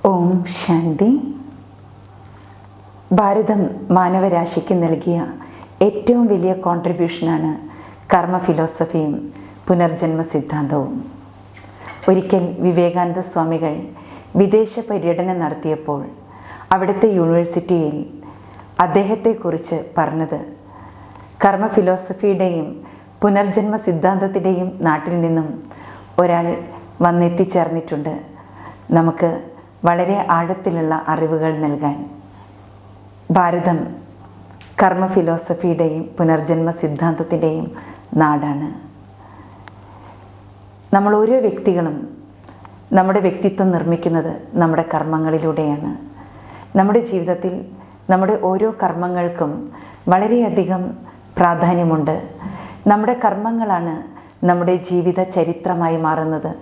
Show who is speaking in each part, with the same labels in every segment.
Speaker 1: ഓം ശാന്തി. ഭാരതം മാനവരാശിക്ക് നൽകിയ ഏറ്റവും വലിയ കോൺട്രിബ്യൂഷനാണ് കർമ്മ ഫിലോസഫിയും പുനർജന്മ സിദ്ധാന്തവും. ഒരിക്കൽ വിവേകാനന്ദ സ്വാമികൾ വിദേശ പര്യടനം നടത്തിയപ്പോൾ അവിടുത്തെ യൂണിവേഴ്സിറ്റിയിൽ അദ്ദേഹത്തെക്കുറിച്ച് പറഞ്ഞത്, കർമ്മ ഫിലോസഫിയുടെയും പുനർജന്മ സിദ്ധാന്തത്തിൻ്റെയും നാട്ടിൽ നിന്നും ഒരാൾ വന്നെത്തിച്ചേർന്നിട്ടുണ്ട് നമുക്ക് വളരെ ആഴത്തിലുള്ള അറിവുകൾ നൽകാൻ. ഭാരതം കർമ്മ ഫിലോസഫിയുടെയും പുനർജന്മ സിദ്ധാന്തത്തിൻ്റെയും നാടാണ്. നമ്മൾ ഓരോ വ്യക്തികളും നമ്മുടെ വ്യക്തിത്വം നിർമ്മിക്കുന്നത് നമ്മുടെ കർമ്മങ്ങളിലൂടെയാണ്. നമ്മുടെ ജീവിതത്തിൽ നമ്മുടെ ഓരോ കർമ്മങ്ങൾക്കും വളരെയധികം പ്രാധാന്യമുണ്ട്. നമ്മുടെ കർമ്മങ്ങളാണ് നമ്മുടെ ജീവിത ചരിത്രമായി മാറുന്നത്.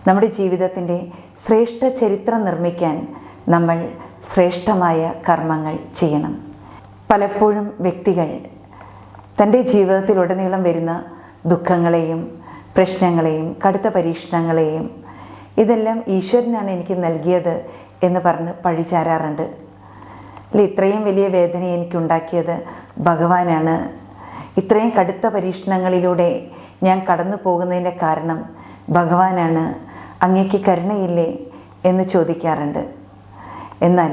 Speaker 1: നമ്മുടെ ജീവിതത്തിൻ്റെ ശ്രേഷ്ഠ ചരിത്രം നിർമ്മിക്കാൻ നമ്മൾ ശ്രേഷ്ഠമായ കർമ്മങ്ങൾ ചെയ്യണം. പലപ്പോഴും വ്യക്തികൾ തൻ്റെ ജീവിതത്തിലുടനീളം വരുന്ന ദുഃഖങ്ങളെയും പ്രശ്നങ്ങളെയും കടുത്ത പരീക്ഷണങ്ങളെയും ഇതെല്ലാം ഈശ്വരനാണ് എനിക്ക് നൽകിയത് എന്ന് പറഞ്ഞ് പഴിചാരാറുണ്ട്. അല്ലെ, ഇത്രയും വലിയ വേദന എനിക്കുണ്ടാക്കിയത് ഭഗവാനാണ്, ഇത്രയും കടുത്ത പരീക്ഷണങ്ങളിലൂടെ ഞാൻ കടന്നു പോകുന്നതിൻ്റെ കാരണം ഭഗവാനാണ്, അങ്ങേക്ക് കരുണയില്ലേ എന്ന് ചോദിക്കാറുണ്ട്. എന്നാൽ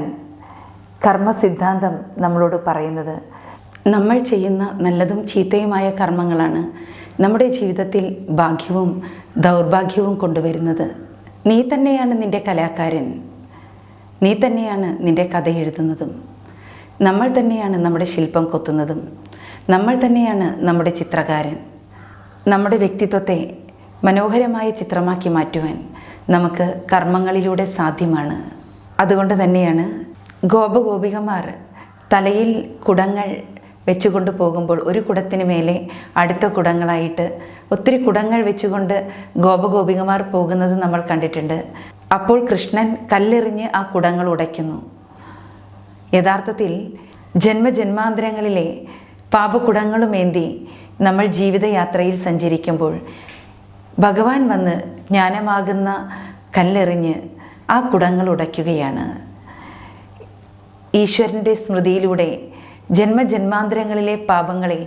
Speaker 1: കർമ്മസിദ്ധാന്തം നമ്മളോട് പറയുന്നത്, നമ്മൾ ചെയ്യുന്ന നല്ലതും ചീത്തയുമായ കർമ്മങ്ങളാണ് നമ്മുടെ ജീവിതത്തിൽ ഭാഗ്യവും ദൗർഭാഗ്യവും കൊണ്ടുവരുന്നത്. നീ തന്നെയാണ് നിൻ്റെ കലാകാരൻ, നീ തന്നെയാണ് നിൻ്റെ കഥ എഴുതുന്നതും, നമ്മൾ തന്നെയാണ് നമ്മുടെ ശില്പം കൊത്തുന്നതും, നമ്മൾ തന്നെയാണ് നമ്മുടെ ചിത്രകാരൻ. നമ്മുടെ വ്യക്തിത്വത്തെ മനോഹരമായ ചിത്രമാക്കി മാറ്റുവാൻ നമുക്ക് കർമ്മങ്ങളിലൂടെ സാധ്യമാണ്. അതുകൊണ്ട് തന്നെയാണ് ഗോപഗോപികമാർ തലയിൽ കുടങ്ങൾ വെച്ചുകൊണ്ട് പോകുമ്പോൾ ഒരു കുടത്തിന് മേലെ അടുത്ത കുടങ്ങളായിട്ട് ഒത്തിരി കുടങ്ങൾ വെച്ചുകൊണ്ട് ഗോപഗോപികമാർ പോകുന്നത് നമ്മൾ കണ്ടിട്ടുണ്ട്. അപ്പോൾ കൃഷ്ണൻ കല്ലെറിഞ്ഞ് ആ കുടങ്ങൾ ഉടയ്ക്കുന്നു. യഥാർത്ഥത്തിൽ ജന്മജന്മാന്തരങ്ങളിലെ പാപകുടങ്ങളുമേന്തി നമ്മൾ ജീവിതയാത്രയിൽ സഞ്ചരിക്കുമ്പോൾ ഭഗവാൻ വന്ന് ജ്ഞാനമാകുന്ന കല്ലെറിഞ്ഞ് ആ കുടങ്ങൾ ഉടയ്ക്കുകയാണ്. ഈശ്വരൻ്റെ സ്മൃതിയിലൂടെ ജന്മജന്മാന്തരങ്ങളിലെ പാപങ്ങളെ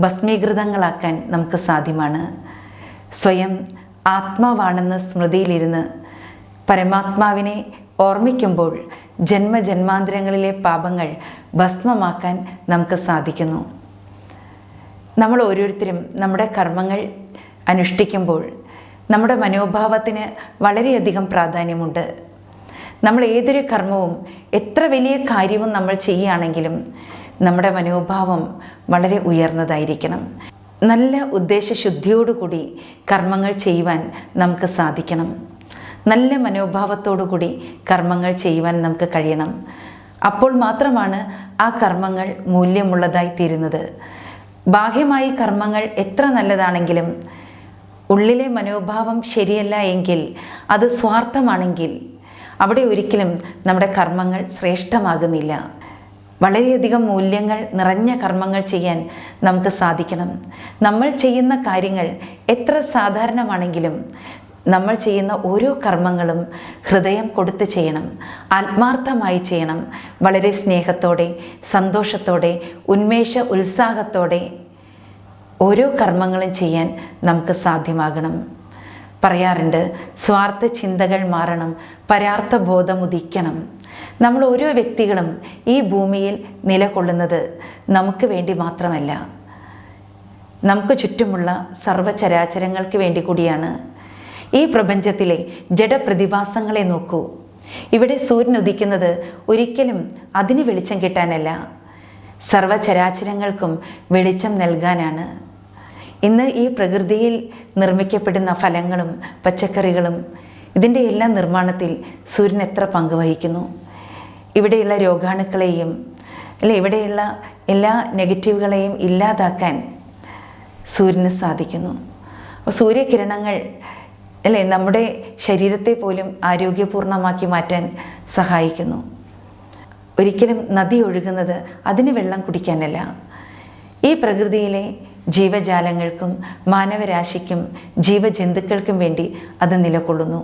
Speaker 1: ഭസ്മീകൃതങ്ങളാക്കാൻ നമുക്ക് സാധ്യമാണ്. സ്വയം ആത്മാവാണെന്ന് സ്മൃതിയിലിരുന്ന് പരമാത്മാവിനെ ഓർമ്മിക്കുമ്പോൾ ജന്മജന്മാന്തരങ്ങളിലെ പാപങ്ങൾ ഭസ്മമാക്കാൻ നമുക്ക് സാധിക്കുന്നു. നമ്മൾ ഓരോരുത്തരും നമ്മുടെ കർമ്മങ്ങൾ അനുഷ്ഠിക്കുമ്പോൾ നമ്മുടെ മനോഭാവത്തിന് വളരെയധികം പ്രാധാന്യമുണ്ട്. നമ്മൾ ഏതൊരു കർമ്മവും എത്ര വലിയ കാര്യവും നമ്മൾ ചെയ്യുകയാണെങ്കിലും നമ്മുടെ മനോഭാവം വളരെ ഉയർന്നതായിരിക്കണം. നല്ല ഉദ്ദേശശുദ്ധിയോടുകൂടി കർമ്മങ്ങൾ ചെയ്യുവാൻ നമുക്ക് സാധിക്കണം. നല്ല മനോഭാവത്തോടുകൂടി കർമ്മങ്ങൾ ചെയ്യുവാൻ നമുക്ക് കഴിയണം. അപ്പോൾ മാത്രമാണ് ആ കർമ്മങ്ങൾ മൂല്യമുള്ളതായി തീരുന്നത്. ബാഹ്യമായി കർമ്മങ്ങൾ എത്ര നല്ലതാണെങ്കിലും ഉള്ളിലെ മനോഭാവം ശരിയല്ല എങ്കിൽ, അത് സ്വാർത്ഥമാണെങ്കിൽ അവിടെ ഒരിക്കലും നമ്മുടെ കർമ്മങ്ങൾ ശ്രേഷ്ഠമാകുന്നില്ല. വളരെയധികം മൂല്യങ്ങൾ നിറഞ്ഞ കർമ്മങ്ങൾ ചെയ്യാൻ നമുക്ക് സാധിക്കണം. നമ്മൾ ചെയ്യുന്ന കാര്യങ്ങൾ എത്ര സാധാരണമാണെങ്കിലും നമ്മൾ ചെയ്യുന്ന ഓരോ കർമ്മങ്ങളും ഹൃദയം കൊടുത്ത് ചെയ്യണം, ആത്മാർത്ഥമായി ചെയ്യണം. വളരെ സ്നേഹത്തോടെ, സന്തോഷത്തോടെ, ഉന്മേഷ-ഉത്സാഹത്തോടെ ഓരോ കർമ്മങ്ങളും ചെയ്യാൻ നമുക്ക് സാധ്യമാകണം. പറയാറുണ്ട്, സ്വാർത്ഥ ചിന്തകൾ മാറണം, പരാർത്ഥ ബോധം ഉദിക്കണം. നമ്മൾ ഓരോ വ്യക്തികളും ഈ ഭൂമിയിൽ നിലകൊള്ളുന്നത് നമുക്ക് വേണ്ടി മാത്രമല്ല, നമുക്ക് ചുറ്റുമുള്ള സർവ്വചരാചരങ്ങൾക്ക് വേണ്ടി കൂടിയാണ്. ഈ പ്രപഞ്ചത്തിലെ ജഡപ്രതിഭാസങ്ങളെ നോക്കൂ. ഇവിടെ സൂര്യൻ ഉദിക്കുന്നത് ഒരിക്കലും അതിന് വെളിച്ചം കിട്ടാനല്ല, സർവ്വചരാചരങ്ങൾക്കും വെളിച്ചം നൽകാനാണ്. ഇന്ന് ഈ പ്രകൃതിയിൽ നിർമ്മിക്കപ്പെടുന്ന ഫലങ്ങളും പച്ചക്കറികളും ഇതിൻ്റെ എല്ലാം നിർമ്മാണത്തിൽ സൂര്യൻ എത്ര പങ്ക് വഹിക്കുന്നു. ഇവിടെയുള്ള രോഗാണുക്കളെയും ഇവിടെയുള്ള എല്ലാ നെഗറ്റീവുകളെയും ഇല്ലാതാക്കാൻ സൂര്യന് സാധിക്കുന്നു. അപ്പോൾ സൂര്യകിരണങ്ങൾ നമ്മുടെ ശരീരത്തെ പോലും ആരോഗ്യപൂർണ്ണമാക്കി മാറ്റാൻ സഹായിക്കുന്നു. ഒരിക്കലും നദി ഒഴുകുന്നത് അതിന് വെള്ളം കുടിക്കാനല്ല, ഈ പ്രകൃതിയിലെ ജീവജാലങ്ങൾക്കും മാനവരാശിക്കും ജീവജന്തുക്കൾക്കും വേണ്ടി അത് നിലകൊള്ളുന്നു.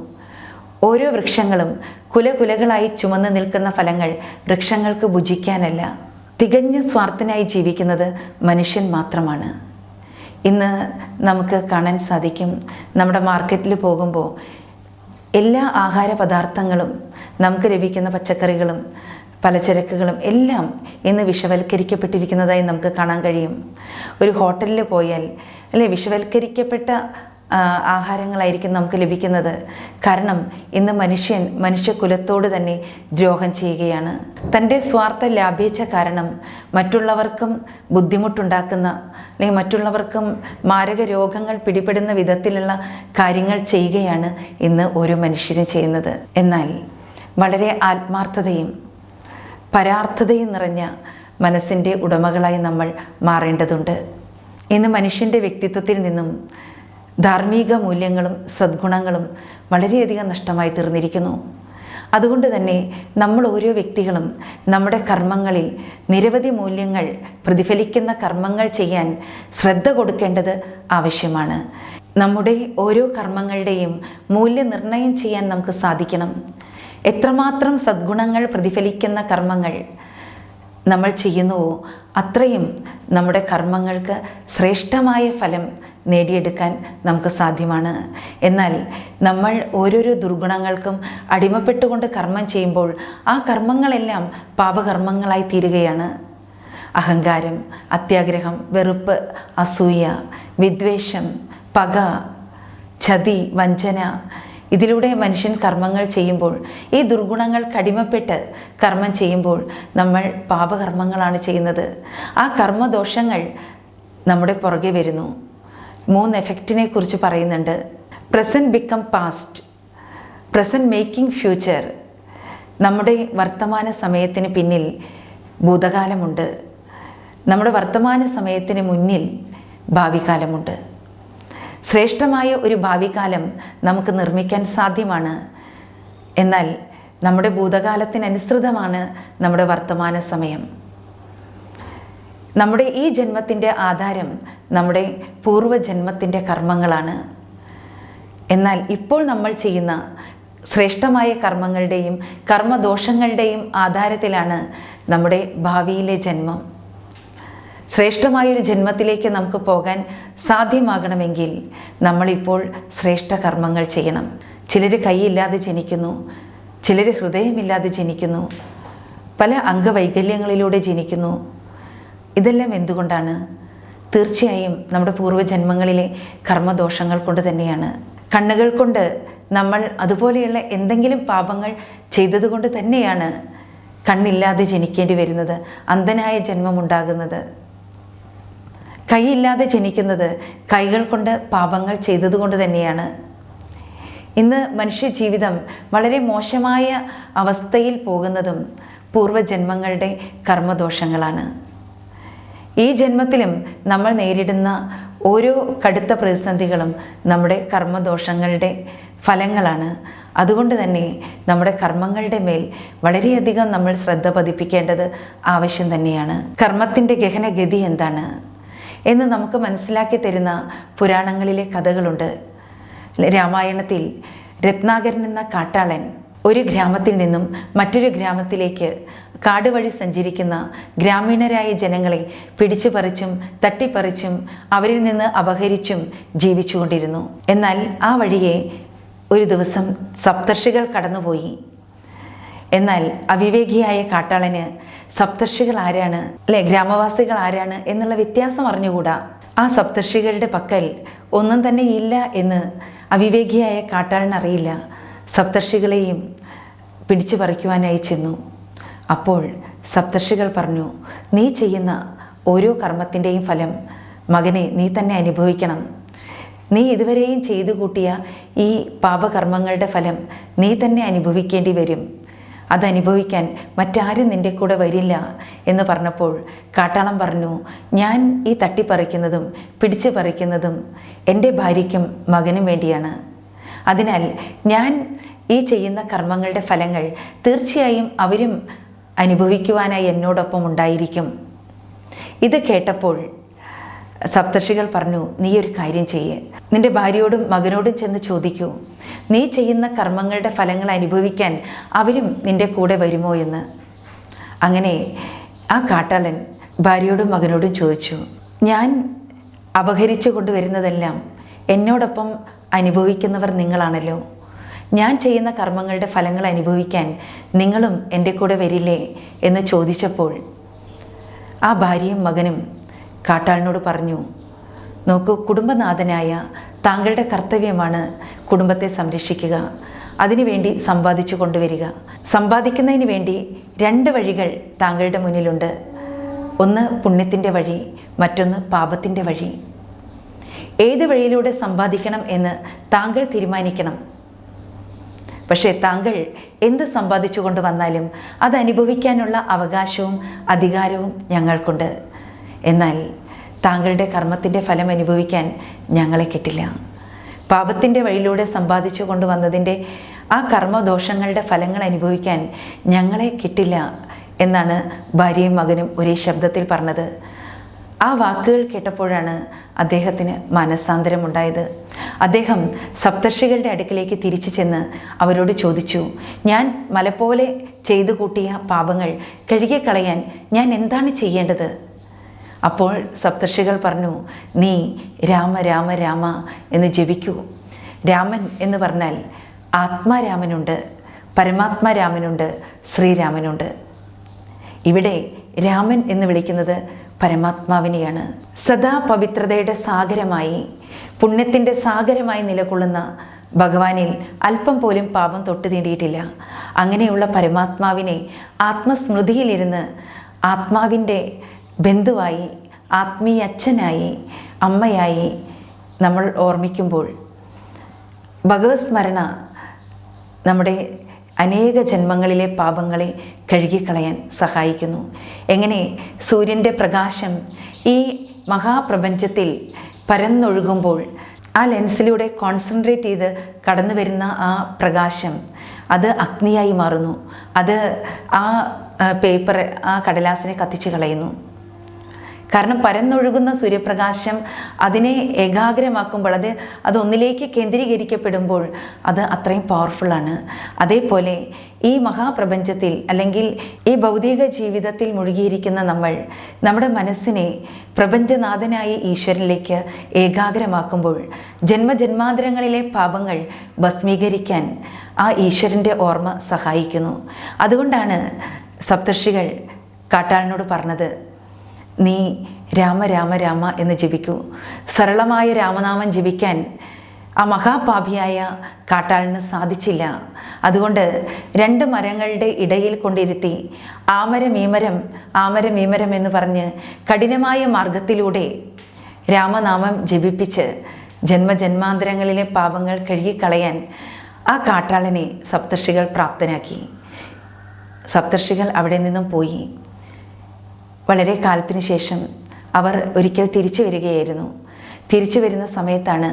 Speaker 1: ഓരോ വൃക്ഷങ്ങളും കുലകുലകളായി ചുമന്ന് നിൽക്കുന്ന ഫലങ്ങൾ വൃക്ഷങ്ങൾക്ക് ഭുജിക്കാനല്ല. തികഞ്ഞ സ്വാർത്ഥനായി ജീവിക്കുന്നത് മനുഷ്യൻ മാത്രമാണ്. ഇന്ന് നമുക്ക് കാണാൻ സാധിക്കും, നമ്മുടെ മാർക്കറ്റിൽ പോകുമ്പോൾ എല്ലാ ആഹാര പദാർത്ഥങ്ങളും, നമുക്ക് ലഭിക്കുന്ന പച്ചക്കറികളും പലചരക്കുകളും എല്ലാം ഇന്ന് വിഷവൽക്കരിക്കപ്പെട്ടിരിക്കുന്നതായി നമുക്ക് കാണാൻ കഴിയും. ഒരു ഹോട്ടലിൽ പോയാൽ വിഷവൽക്കരിക്കപ്പെട്ട ആഹാരങ്ങളായിരിക്കും നമുക്ക് ലഭിക്കുന്നത്. കാരണം ഇന്ന് മനുഷ്യകുലത്തോട് തന്നെ ദ്രോഹം ചെയ്യുകയാണ്. തൻ്റെ സ്വാർത്ഥ ലാഭേച്ഛ കാരണം മറ്റുള്ളവർക്കും ബുദ്ധിമുട്ടുണ്ടാക്കുന്ന അല്ലെങ്കിൽ മറ്റുള്ളവർക്കും മാരക രോഗങ്ങൾ പിടിപെടുന്ന വിധത്തിലുള്ള കാര്യങ്ങൾ ചെയ്യുകയാണ് ഇന്ന് ഓരോ മനുഷ്യരും ചെയ്യുന്നത്. എന്നാൽ വളരെ ആത്മാർത്ഥതയും പരാർത്ഥതയും നിറഞ്ഞ മനസ്സിൻ്റെ ഉടമകളായി നമ്മൾ മാറേണ്ടതുണ്ട്. ഇന്ന് മനുഷ്യൻ്റെ വ്യക്തിത്വത്തിൽ നിന്നും ധാർമ്മിക മൂല്യങ്ങളും സദ്ഗുണങ്ങളും വളരെയധികം നഷ്ടമായി തീർന്നിരിക്കുന്നു. അതുകൊണ്ട് തന്നെ നമ്മൾ ഓരോ വ്യക്തികളും നമ്മുടെ കർമ്മങ്ങളിൽ നിരവധി മൂല്യങ്ങൾ പ്രതിഫലിക്കുന്ന കർമ്മങ്ങൾ ചെയ്യാൻ ശ്രദ്ധ കൊടുക്കേണ്ടത് ആവശ്യമാണ്. നമ്മുടെ ഓരോ കർമ്മങ്ങളുടെയും മൂല്യനിർണ്ണയം ചെയ്യാൻ നമുക്ക് സാധിക്കണം. എത്രമാത്രം സദ്ഗുണങ്ങൾ പ്രതിഫലിക്കുന്ന കർമ്മങ്ങൾ നമ്മൾ ചെയ്യുന്നുവോ അത്രയും നമ്മുടെ കർമ്മങ്ങൾക്ക് ശ്രേഷ്ഠമായ ഫലം നേടിയെടുക്കാൻ നമുക്ക് സാധ്യമാണ്. എന്നാൽ നമ്മൾ ഓരോരോ ദുർഗുണങ്ങൾക്കും അടിമപ്പെട്ടുകൊണ്ട് കർമ്മം ചെയ്യുമ്പോൾ ആ കർമ്മങ്ങളെല്ലാം പാപകർമ്മങ്ങളായി തീരുകയാണ്. അഹങ്കാരം, അത്യാഗ്രഹം, വെറുപ്പ്, അസൂയ, വിദ്വേഷം, പക, ചതി, വഞ്ചന, ഇതിലൂടെ മനുഷ്യൻ കർമ്മങ്ങൾ ചെയ്യുമ്പോൾ, ഈ ദുർഗുണങ്ങൾക്ക് അടിമപ്പെട്ട് കർമ്മം ചെയ്യുമ്പോൾ നമ്മൾ പാപകർമ്മങ്ങളാണ് ചെയ്യുന്നത്. ആ കർമ്മദോഷങ്ങൾ നമ്മുടെ പുറകെ വരുന്നു. 3 എഫക്റ്റിനെ കുറിച്ച് പറയുന്നുണ്ട്. Present become past, present making future. നമ്മുടെ വർത്തമാന സമയത്തിന് പിന്നിൽ ഭൂതകാലമുണ്ട്, നമ്മുടെ വർത്തമാന സമയത്തിന് മുന്നിൽ ഭാവികാലമുണ്ട്. ശ്രേഷ്ഠമായ ഒരു ഭാവികാലം നമുക്ക് നിർമ്മിക്കാൻ സാധ്യമാണ്. എന്നാൽ നമ്മുടെ ഭൂതകാലത്തിനനുസൃതമാണ് നമ്മുടെ വർത്തമാന സമയം. നമ്മുടെ ഈ ജന്മത്തിൻ്റെ ആധാരം നമ്മുടെ പൂർവ്വജന്മത്തിൻ്റെ കർമ്മങ്ങളാണ്. എന്നാൽ ഇപ്പോൾ നമ്മൾ ചെയ്യുന്ന ശ്രേഷ്ഠമായ കർമ്മങ്ങളുടെയും കർമ്മദോഷങ്ങളുടെയും ആധാരത്തിലാണ് നമ്മുടെ ഭാവിയിലെ ജന്മം. ശ്രേഷ്ഠമായൊരു ജന്മത്തിലേക്ക് നമുക്ക് പോകാൻ സാധ്യമാകണമെങ്കിൽ നമ്മളിപ്പോൾ ശ്രേഷ്ഠ കർമ്മങ്ങൾ ചെയ്യണം. ചിലർ കൈയില്ലാതെ ജനിക്കുന്നു, ചിലർ ഹൃദയമില്ലാതെ ജനിക്കുന്നു, പല അംഗവൈകല്യങ്ങളിലൂടെ ജനിക്കുന്നു. ഇതെല്ലാം എന്തുകൊണ്ടാണ്? തീർച്ചയായും നമ്മുടെ പൂർവ്വജന്മങ്ങളിലെ കർമ്മദോഷങ്ങൾ കൊണ്ട് തന്നെയാണ്. കണ്ണുകൾ കൊണ്ട് നമ്മൾ അതുപോലെയുള്ള എന്തെങ്കിലും പാപങ്ങൾ ചെയ്തതുകൊണ്ട് തന്നെയാണ് കണ്ണില്ലാതെ ജനിക്കേണ്ടി വരുന്നത്, അന്ധനായ ജന്മമുണ്ടാകുന്നത്. കൈയില്ലാതെ ജനിക്കുന്നത് കൈകൾ കൊണ്ട് പാപങ്ങൾ ചെയ്തതുകൊണ്ട് തന്നെയാണ്. ഇന്ന് മനുഷ്യ ജീവിതം വളരെ മോശമായ അവസ്ഥയിൽ പോകുന്നതും പൂർവ്വജന്മങ്ങളുടെ കർമ്മദോഷങ്ങളാണ്. ഈ ജന്മത്തിലും നമ്മൾ നേരിടുന്ന ഓരോ കടുത്ത പ്രതിസന്ധികളും നമ്മുടെ കർമ്മദോഷങ്ങളുടെ ഫലങ്ങളാണ്. അതുകൊണ്ട് തന്നെ നമ്മുടെ കർമ്മങ്ങളുടെ മേൽ വളരെയധികം നമ്മൾ ശ്രദ്ധ പതിപ്പിക്കേണ്ടത് ആവശ്യം തന്നെയാണ്. കർമ്മത്തിൻ്റെ ഗഹനഗതി എന്താണ് എന്ന് നമുക്ക് മനസ്സിലാക്കി തരുന്ന പുരാണങ്ങളിലെ കഥകളുണ്ട്. രാമായണത്തിൽ രത്നാകരൻ എന്ന കാട്ടാളൻ ഒരു ഗ്രാമത്തിൽ നിന്നും മറ്റൊരു ഗ്രാമത്തിലേക്ക് കാട് വഴി സഞ്ചരിക്കുന്ന ഗ്രാമീണരായ ജനങ്ങളെ പിടിച്ചു പറിച്ചും തട്ടിപ്പറിച്ചും അവരിൽ നിന്ന് അപഹരിച്ചും ജീവിച്ചുകൊണ്ടിരുന്നു. എന്നാൽ ആ വഴിയെ ഒരു ദിവസം സപ്തർഷികൾ കടന്നുപോയി. എന്നാൽ അവിവേകിയായ കാട്ടാളന് സപ്തർഷികൾ ആരാണ്, ഗ്രാമവാസികൾ ആരാണ് എന്നുള്ള വ്യത്യാസം അറിഞ്ഞുകൂടാ. ആ സപ്തർഷികളുടെ പക്കൽ ഒന്നും തന്നെ ഇല്ല എന്ന് അവിവേകിയായ കാട്ടാളൻ അറിയില്ല. സപ്തർഷികളെയും പിടിച്ചു പറിക്കുവാനായി ചെന്നു. അപ്പോൾ സപ്തർഷികൾ പറഞ്ഞു, നീ ചെയ്യുന്ന ഓരോ കർമ്മത്തിൻ്റെയും ഫലം മകനെ നീ തന്നെ അനുഭവിക്കണം. നീ ഇതുവരെയും ചെയ്തു കൂട്ടിയ ഈ പാപകർമ്മങ്ങളുടെ ഫലം നീ തന്നെ അനുഭവിക്കേണ്ടി വരും. അതനുഭവിക്കാൻ മറ്റാരും നിൻ്റെ കൂടെ വരില്ല എന്ന് പറഞ്ഞപ്പോൾ കാട്ടാളൻ പറഞ്ഞു, ഞാൻ ഈ തട്ടിപ്പറിക്കുന്നതും പിടിച്ചു പറിക്കുന്നതും എൻ്റെ ഭാര്യയ്ക്കും മകനും വേണ്ടിയാണ്. അതിനാൽ ഞാൻ ഈ ചെയ്യുന്ന കർമ്മങ്ങളുടെ ഫലങ്ങൾ തീർച്ചയായും അവരും അനുഭവിക്കുവാനായി എന്നോടൊപ്പം ഉണ്ടായിരിക്കും. ഇത് കേട്ടപ്പോൾ സപ്തർഷികൾ പറഞ്ഞു, നീ ഒരു കാര്യം ചെയ്യ്, നിന്റെ ഭാര്യയോടും മകനോടും ചെന്ന് ചോദിക്കൂ, നീ ചെയ്യുന്ന കർമ്മങ്ങളുടെ ഫലങ്ങൾ അനുഭവിക്കാൻ അവരും നിന്റെ കൂടെ വരുമോ എന്ന്. അങ്ങനെ ആ കാട്ടാളൻ ഭാര്യയോടും മകനോടും ചോദിച്ചു, ഞാൻ അപഹരിച്ചു കൊണ്ടുവരുന്നതെല്ലാം എന്നോടൊപ്പം അനുഭവിക്കുന്നവർ നിങ്ങളാണല്ലോ, ഞാൻ ചെയ്യുന്ന കർമ്മങ്ങളുടെ ഫലങ്ങൾ അനുഭവിക്കാൻ നിങ്ങളും എൻ്റെ കൂടെ വരില്ലേ എന്ന് ചോദിച്ചപ്പോൾ ആ ഭാര്യയും മകനും കാട്ടാളിനോട് പറഞ്ഞു, നോക്കൂ, കുടുംബനാഥനായ താങ്കളുടെ കർത്തവ്യമാണ് കുടുംബത്തെ സംരക്ഷിക്കുക, അതിനുവേണ്ടി സമ്പാദിച്ചു കൊണ്ടുവരിക. സമ്പാദിക്കുന്നതിന് വേണ്ടി 2 വഴികൾ താങ്കളുടെ മുന്നിലുണ്ട്. ഒന്ന് പുണ്യത്തിൻ്റെ വഴി, മറ്റൊന്ന് പാപത്തിൻ്റെ വഴി. ഏത് വഴിയിലൂടെ സമ്പാദിക്കണം എന്ന് താങ്കൾ തീരുമാനിക്കണം. പക്ഷേ താങ്കൾ എന്ത് സമ്പാദിച്ചു കൊണ്ട് വന്നാലും അത് അനുഭവിക്കാനുള്ള അവകാശവും അധികാരവും ഞങ്ങൾക്കുണ്ട്. എന്നാൽ താങ്കളുടെ കർമ്മത്തിൻ്റെ ഫലം അനുഭവിക്കാൻ ഞങ്ങളെ കിട്ടില്ല. പാപത്തിൻ്റെ വഴിയിലൂടെ സമ്പാദിച്ചു കൊണ്ടുവന്നതിൻ്റെ ആ കർമ്മദോഷങ്ങളുടെ ഫലങ്ങൾ അനുഭവിക്കാൻ ഞങ്ങളെ കിട്ടില്ല എന്നാണ് ഭാര്യയും മകനും ഒരേ ശബ്ദത്തിൽ പറഞ്ഞത്. ആ വാക്കുകൾ കേട്ടപ്പോഴാണ് അദ്ദേഹത്തിന് മനസ്സാന്തരമുണ്ടായത്. അദ്ദേഹം സപ്തർഷികളുടെ അടുക്കിലേക്ക് തിരിച്ചു ചെന്ന് അവരോട് ചോദിച്ചു, ഞാൻ മലപോലെ ചെയ്തു കൂട്ടിയ പാപങ്ങൾ കഴുകിക്കളയാൻ ഞാൻ എന്താണ് ചെയ്യേണ്ടത്? അപ്പോൾ സപ്തർഷികൾ പറഞ്ഞു, നീ രാമ രാമ രാമ എന്ന് ജപിക്കൂ. രാമൻ എന്ന് പറഞ്ഞാൽ ആത്മാരാമനുണ്ട്, പരമാത്മാരാമനുണ്ട്, ശ്രീരാമനുണ്ട്. ഇവിടെ രാമൻ എന്ന് വിളിക്കുന്നത് പരമാത്മാവിനെയാണ്. സദാ പവിത്രതയുടെ സാഗരമായി, പുണ്യത്തിൻ്റെ സാഗരമായി നിലകൊള്ളുന്ന ഭഗവാനിൽ അല്പം പോലും പാപം തൊട്ട് തീണ്ടിയിട്ടില്ല. അങ്ങനെയുള്ള പരമാത്മാവിനെ ആത്മസ്മൃതിയിലിരുന്ന് ആത്മാവിൻ്റെ ബന്ധുവായി, ആത്മീയ അച്ഛനായി, അമ്മയായി നമ്മൾ ഓർമ്മിക്കുമ്പോൾ ഭഗവത് സ്മരണ നമ്മുടെ അനേക ജന്മങ്ങളിലെ പാപങ്ങളെ കഴുകിക്കളയാൻ സഹായിക്കുന്നു. എങ്ങനെ സൂര്യൻ്റെ പ്രകാശം ഈ മഹാപ്രപഞ്ചത്തിൽ പരന്നൊഴുകുമ്പോൾ ആ ലെൻസിലൂടെ കോൺസെൻട്രേറ്റ് ചെയ്ത് കടന്നു വരുന്ന ആ പ്രകാശം അത് അഗ്നിയായി മാറുന്നു. അത് ആ പേപ്പർ, ആ കടലാസിനെ കത്തിച്ച് കളയുന്നു. കാരണം പരന്നൊഴുകുന്ന സൂര്യപ്രകാശം അതിനെ ഏകാഗ്രമാക്കുമ്പോൾ, അത് ഒന്നിലേക്ക് കേന്ദ്രീകരിക്കപ്പെടുമ്പോൾ അത് അത്രയും പവർഫുള്ളാണ്. അതേപോലെ ഈ മഹാപ്രപഞ്ചത്തിൽ അല്ലെങ്കിൽ ഈ ഭൗതിക ജീവിതത്തിൽ മുഴുകിയിരിക്കുന്ന നമ്മുടെ മനസ്സിനെ പ്രപഞ്ചനാഥനായ ഈശ്വരനിലേക്ക് ഏകാഗ്രമാക്കുമ്പോൾ ജന്മജന്മാന്തരങ്ങളിലെ പാപങ്ങൾ ഭസ്മീകരിക്കാൻ ആ ഈശ്വരൻ്റെ ഓർമ്മ സഹായിക്കുന്നു. അതുകൊണ്ടാണ് സപ്തർഷികൾ കാട്ടാളിനോട് പറഞ്ഞത്, നീ രാമ രാമ രാമ എന്ന് ജപിക്കൂ. സരളമായ രാമനാമം ജപിക്കാൻ ആ മഹാപാപിയായ കാട്ടാളിന് സാധിച്ചില്ല. അതുകൊണ്ട് 2 മരങ്ങളുടെ ഇടയിൽ കൊണ്ടിരുത്തി ആമരം ഈമരം ആമരം ഈമരം എന്ന് പറഞ്ഞ് കഠിനമായ മാർഗത്തിലൂടെ രാമനാമം ജപിപ്പിച്ച് ജന്മജന്മാന്തരങ്ങളിലെ പാപങ്ങൾ കഴുകിക്കളയാൻ ആ കാട്ടാളനെ സപ്തർഷികൾ പ്രാപ്തനാക്കി. സപ്തർഷികൾ അവിടെ നിന്നും പോയി. വളരെ കാലത്തിന് ശേഷം അവർ ഒരിക്കൽ തിരിച്ചു വരികയായിരുന്നു. തിരിച്ചു വരുന്ന സമയത്താണ്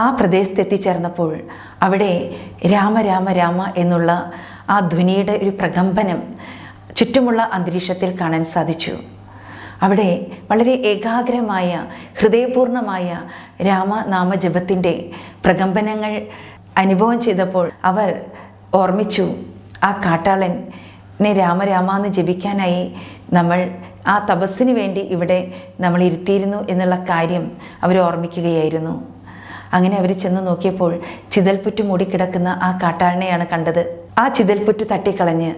Speaker 1: ആ പ്രദേശത്ത് എത്തിച്ചേർന്നപ്പോൾ അവിടെ രാമ രാമ രാമ എന്നുള്ള ആ ധ്വനിയുടെ ഒരു പ്രകമ്പനം ചുറ്റുമുള്ള അന്തരീക്ഷത്തിൽ കാണാൻ സാധിച്ചു. അവിടെ വളരെ ഏകാഗ്രമായ ഹൃദയപൂർണമായ രാമനാമജപത്തിൻ്റെ പ്രകമ്പനങ്ങൾ അനുഭവം ചെയ്തപ്പോൾ അവർ ഓർമ്മിച്ചു, ആ കാട്ടാളനെ രാമരാമ എന്ന് ജപിക്കാനായി നമ്മൾ ആ തപസ്സിന് വേണ്ടി ഇവിടെ നമ്മൾ ഇരുത്തിയിരുന്നു എന്നുള്ള കാര്യം അവർ ഓർമ്മിക്കുകയായിരുന്നു. അങ്ങനെ അവർ ചെന്ന് നോക്കിയപ്പോൾ ചിതൽപുറ്റ് മൂടിക്കിടക്കുന്ന ആ കാട്ടാളിനെയാണ് കണ്ടത്. ആ ചിതൽപുറ്റ് തട്ടിക്കളഞ്ഞ്